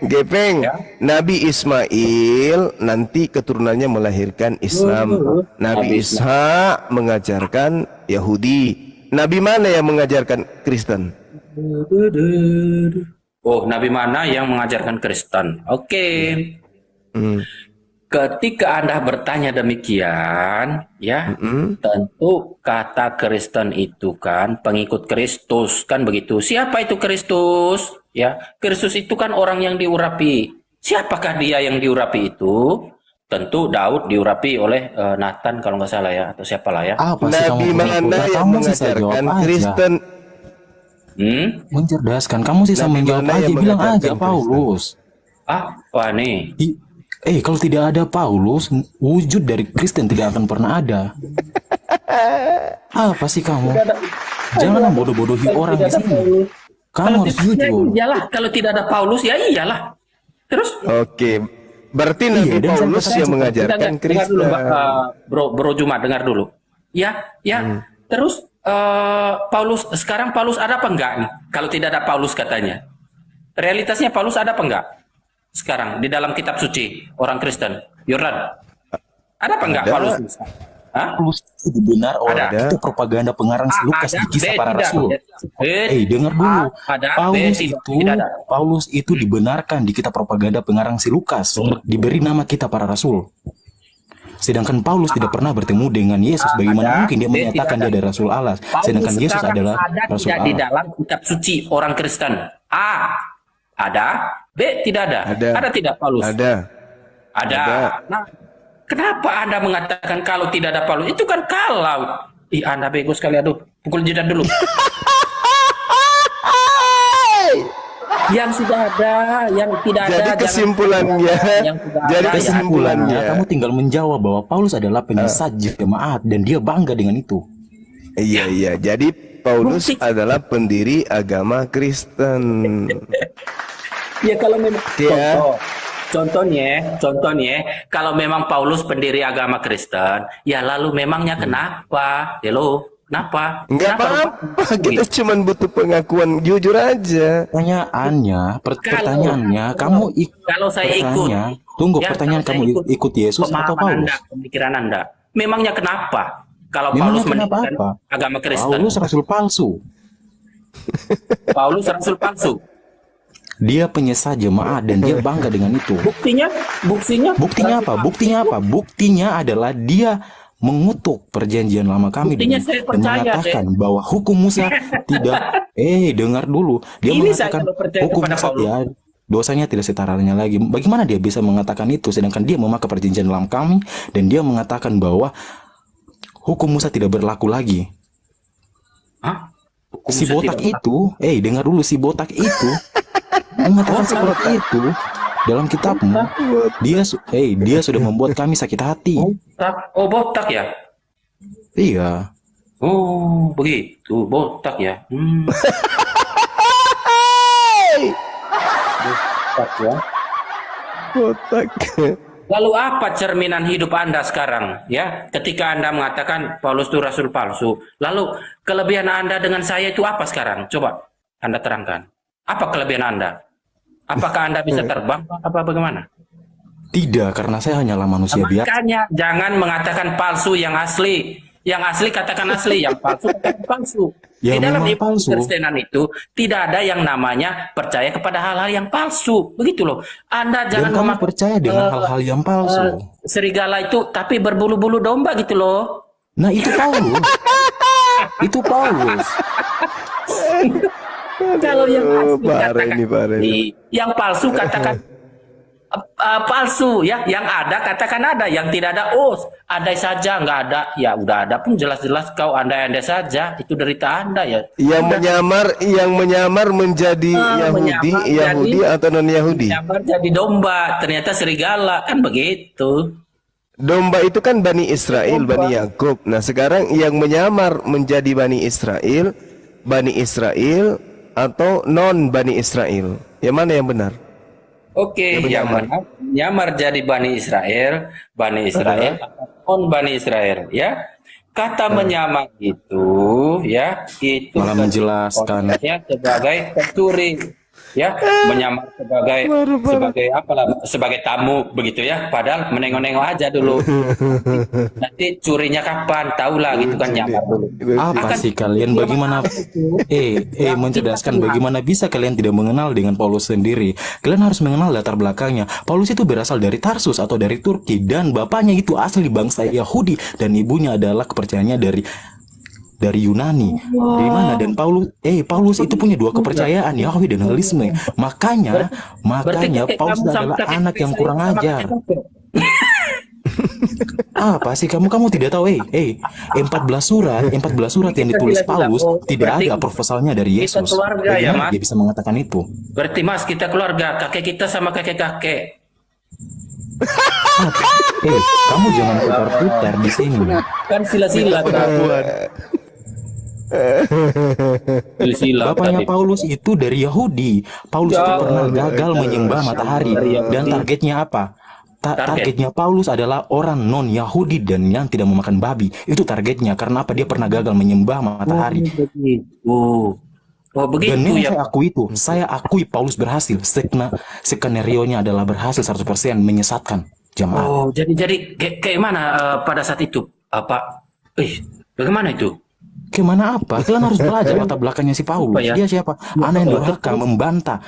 Gepeng. Nabi Ismail nanti keturunannya melahirkan Islam. Nabi Ishak mengajarkan Yahudi. Nabi mana yang mengajarkan Kristen? Oh, Nabi mana yang mengajarkan Kristen? Oke. Ketika Anda bertanya demikian, ya, tentu kata Kristen itu kan pengikut Kristus, kan begitu. Siapa itu Kristus? Ya, Kristus itu kan orang yang diurapi. Siapakah dia yang diurapi itu? Tentu Daud diurapi oleh Nathan kalau nggak salah, ya, atau siapalah, ya. Nabi mana yang mengajarkan Kristen? Mencerdaskan, kamu sih sama menjawab aja, bilang aja Paulus. Apa nih? Kalau tidak ada Paulus, wujud dari Kristen tidak akan pernah ada. Apa sih kamu? Jangan bodoh-bodohi orang di sini. Kamu harus jujur. Iyalah, kalau tidak ada Paulus, ya iyalah. Terus? Oke, berarti Nabi Paulus yang mengajarkan Kristen. Bro Juma, dengar dulu. Ya. Terus Paulus, sekarang Paulus ada apa enggak nih? Kalau tidak ada Paulus katanya. Realitasnya Paulus ada apa enggak? Sekarang di dalam kitab suci orang Kristen, Yordan, ada apa enggak Paulus? Paulus itu benar kita propaganda pengarang Lukas di Kisah Para Rasul. Dengar dulu. Paulus itu dibenarkan di kitab propaganda pengarang si Lukas, diberi nama Kitab Para Rasul. Sedangkan Paulus tidak pernah bertemu dengan Yesus. Bagaimana mungkin dia menyatakan dia adalah Rasul Allah? Sedangkan Yesus adalah Rasul Allah. Di dalam kitab suci orang Kristen. Ada. B, tidak ada. Ada tidak Paulus? Ada. Nah, kenapa Anda mengatakan kalau tidak ada Paulus? Itu kan kalau. Anda bego sekali, aduh. Pukul jidat dulu. Yang sudah ada, yang tidak ada. Jadi kesimpulannya, kamu tinggal menjawab bahwa Paulus adalah penyesat jemaat dan dia bangga dengan itu. Iya. Jadi Paulus adalah pendiri agama Kristen. Ya kalau memang contohnya kalau memang Paulus pendiri agama Kristen, ya lalu memangnya kenapa? Kenapa? Enggak apa-apa, kita cuma butuh pengakuan jujur aja. Pertanyaannya, kamu kalau saya ikut, pertanyaan kamu ikut Yesus atau Paulus? Pemikiran Anda, memangnya kenapa? Kalau Paulus mendirikan agama Kristen, Paulus rasul palsu. Paulus rasul palsu. Dia penyesat jemaat dan dia bangga dengan itu. Buktinya apa? Buktinya adalah dia mengutuk perjanjian lama kami dan mengatakan bahwa hukum Musa tidak. Dengar dulu. Dia mengatakan hukum Musa dosanya tidak setaranya lagi. Bagaimana dia bisa mengatakan itu sedangkan dia memakai perjanjian lama kami dan dia mengatakan bahwa hukum Musa tidak berlaku lagi. Hukum si botak itu, dengar dulu, si botak itu Mengatakan seperti itu dalam kitabmu. Dia sudah membuat kami sakit hati. Botak ya? Iya. Oh, begitu. Botak ya. Botak ya. Botak. Lalu apa cerminan hidup Anda sekarang, ya? Ketika Anda mengatakan Paulus itu rasul palsu, lalu kelebihan Anda dengan saya itu apa sekarang? Coba Anda terangkan. Apa kelebihan Anda? Apakah Anda bisa terbang? Apa bagaimana? Tidak, karena saya hanyalah manusia biasa. Makanya jangan mengatakan palsu yang asli. Yang asli katakan asli, yang palsu katakan palsu. Ya, di dalam memang palsu. Kristenan itu tidak ada yang namanya percaya kepada hal-hal yang palsu. Begitu loh. Anda jangan Dan kamu percaya dengan hal-hal yang palsu. Serigala itu tapi berbulu-bulu domba gitu loh. Nah, itu Paulus. Itu Paulus. Kalau yang asli katakan ini. yang palsu katakan palsu, ya. Yang ada katakan ada, yang tidak ada andai saja, nggak ada, ya udah ada pun jelas-jelas kau andai-andai saja, itu derita Anda ya. Yang menyamar menjadi Yahudi atau non Yahudi. Menyamar jadi domba, ternyata serigala, kan begitu. Domba itu kan Bani Israel, Bani Yakub. Nah, sekarang yang menyamar menjadi Bani Israel atau non Bani Israel. Yang mana yang benar? Oke, yang mana nyamar jadi Bani Israel, non Bani Israel, ya. Kata menyamar itu, ya, itu malah menjelaskan sebagai pencuri, ya, menyamar sebagai tamu begitu ya, padahal menengok-nengok aja dulu. Nanti curinya kapan, tahulah gitu kan, nyamar dulu. Apa sih kalian, bagaimana mencerdaskan bagaimana bisa kalian tidak mengenal dengan Paulus sendiri? Kalian harus mengenal latar belakangnya. Paulus itu berasal dari Tarsus atau dari Turki, dan bapaknya itu asli bangsa Yahudi dan ibunya adalah kepercayaannya dari Yunani. Dari mana? Dan Paulus itu punya dua kepercayaan, Yahudi dan Helisme. Makanya Paulus adalah anak yang kurang ajar. Apa sih kamu tidak tahu? 14 surat yang ditulis Paulus tidak ada proposalnya dari Yesus. Bagaimana dia bisa mengatakan itu? Berarti Mas, kita keluarga, kakek kita sama kakek-kakek. Kamu jangan putar-putar di sini. Kan sila-sila. Bapaknya Paulus itu dari Yahudi. Paulus itu pernah gagal menyembah matahari, dan targetnya apa? Targetnya Paulus adalah orang non Yahudi dan yang tidak memakan babi. Itu targetnya. Karena apa? Dia pernah gagal menyembah matahari. Begitu dan ya. Saya akui Paulus berhasil. Skenario-nya adalah berhasil 100% menyesatkan jemaat. Jadi kayak mana pada saat itu? Bagaimana itu? Gimana apa? Kalian harus belajar latar belakangnya si Paulus. Dia siapa? Anak yang durhaka, membantah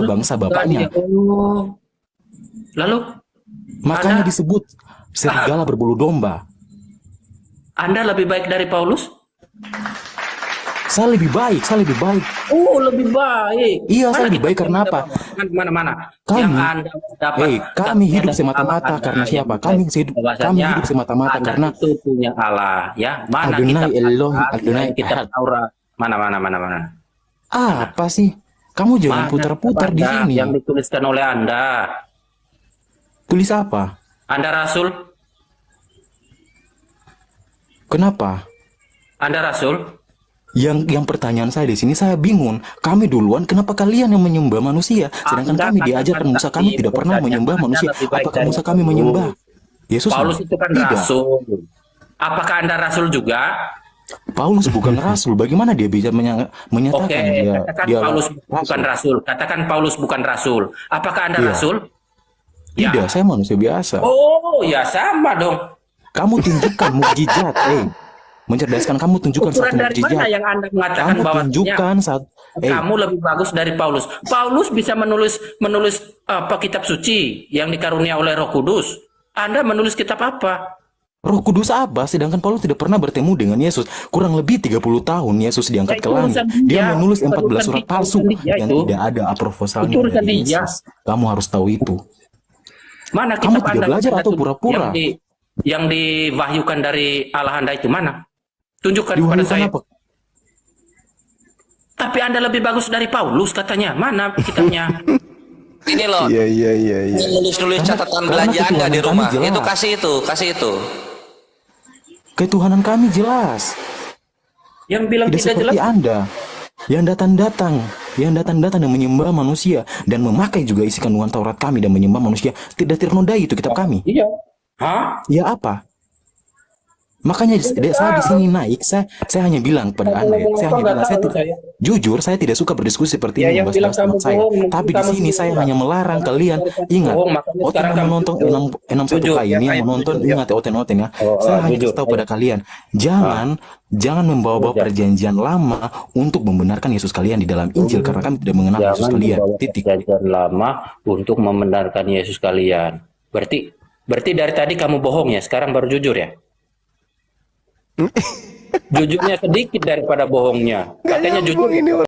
bangsa bapaknya. Lalu? Makanya disebut serigala berbulu domba. Anda lebih baik dari Paulus? Saya lebih baik. Lebih baik. Iya, saya lebih baik karena apa? Mana? Kami hidup semata-mata karena siapa? Kami hidup semata-mata karena itu punya Allah, ya. Mana kitab Taurat? Mana? Apa sih? Kamu jangan putar-putar di sini. Yang dituliskan oleh Anda. Tulis apa? Anda rasul? Kenapa? Anda rasul? Yang pertanyaan saya di sini, saya bingung. Kami duluan, kenapa kalian yang menyembah manusia? Sedangkan kami diajarkan Musa, kami tidak pernah menyembah manusia. Apakah Musa kami menyembah Yesus? Paulus itu kan rasul. Apakah Anda rasul juga? Paulus bukan rasul. Bagaimana dia bisa menyatakan dia Paulus bukan rasul? Katakan Paulus bukan rasul. Apakah Anda rasul? Tidak, saya manusia biasa. Ya sama dong. Kamu tunjukkan mukjizat, mencerdaskan. Kamu tunjukkan satu mukjizat. Dari mana yang Anda mengatakan bahwa kamu lebih bagus dari Paulus? Paulus bisa menulis kitab suci yang dikarunia oleh Roh Kudus. Anda menulis kitab apa? Roh Kudus apa? Sedangkan Paulus tidak pernah bertemu dengan Yesus. Kurang lebih 30 tahun Yesus diangkat ke langit. Dia menulis 14 surat palsu yang tidak ada aproposalnya dari Yesus. Kamu harus tahu itu. Mana kamu tidak belajar atau pura-pura? Yang diwahyukan dari Allah Anda itu mana? Tunjukkan kepada saya. Tapi Anda lebih bagus dari Paulus katanya. Mana kitabnya? Ini loh. Iya. Nulis-nulis catatan karena belanjaan nggak di ketuhanan rumah? kami Itu jelas. kasih itu. Ketuhanan kami jelas. Yang bilang Tidak tidak seperti jelas. Anda yang datang-datang dan menyembah manusia dan memakai juga isi kandungan Taurat kami dan menyembah manusia. Tidak ternodai itu kitab kami. Iya. Hah? Ya apa? Makanya saya di sini naik, saya hanya bilang kepada Anda, jujur saya tidak suka berdiskusi seperti Ya, ini yang bilang membahas kamu bohong, mungkin tapi di kamu sini saya bilang. hanya melarang kalian ingat. Bohong, makanya Oten sekarang yang kamu menonton jujur. 61 kali Jujur, ini ya, yang menonton jujur, ya. ingat oten ya. Oh, Saya hanya jujur. kasih tahu pada kalian, jangan membawa-bawa perjanjian lama untuk membenarkan Yesus kalian di dalam Injil karena kami tidak mengenal Yesus Jangan kalian. membawa Titik. perjanjian lama untuk membenarkan Yesus kalian. Berarti dari tadi kamu bohong ya, sekarang baru jujur ya? Jujurnya sedikit daripada bohongnya. Katanya jujur.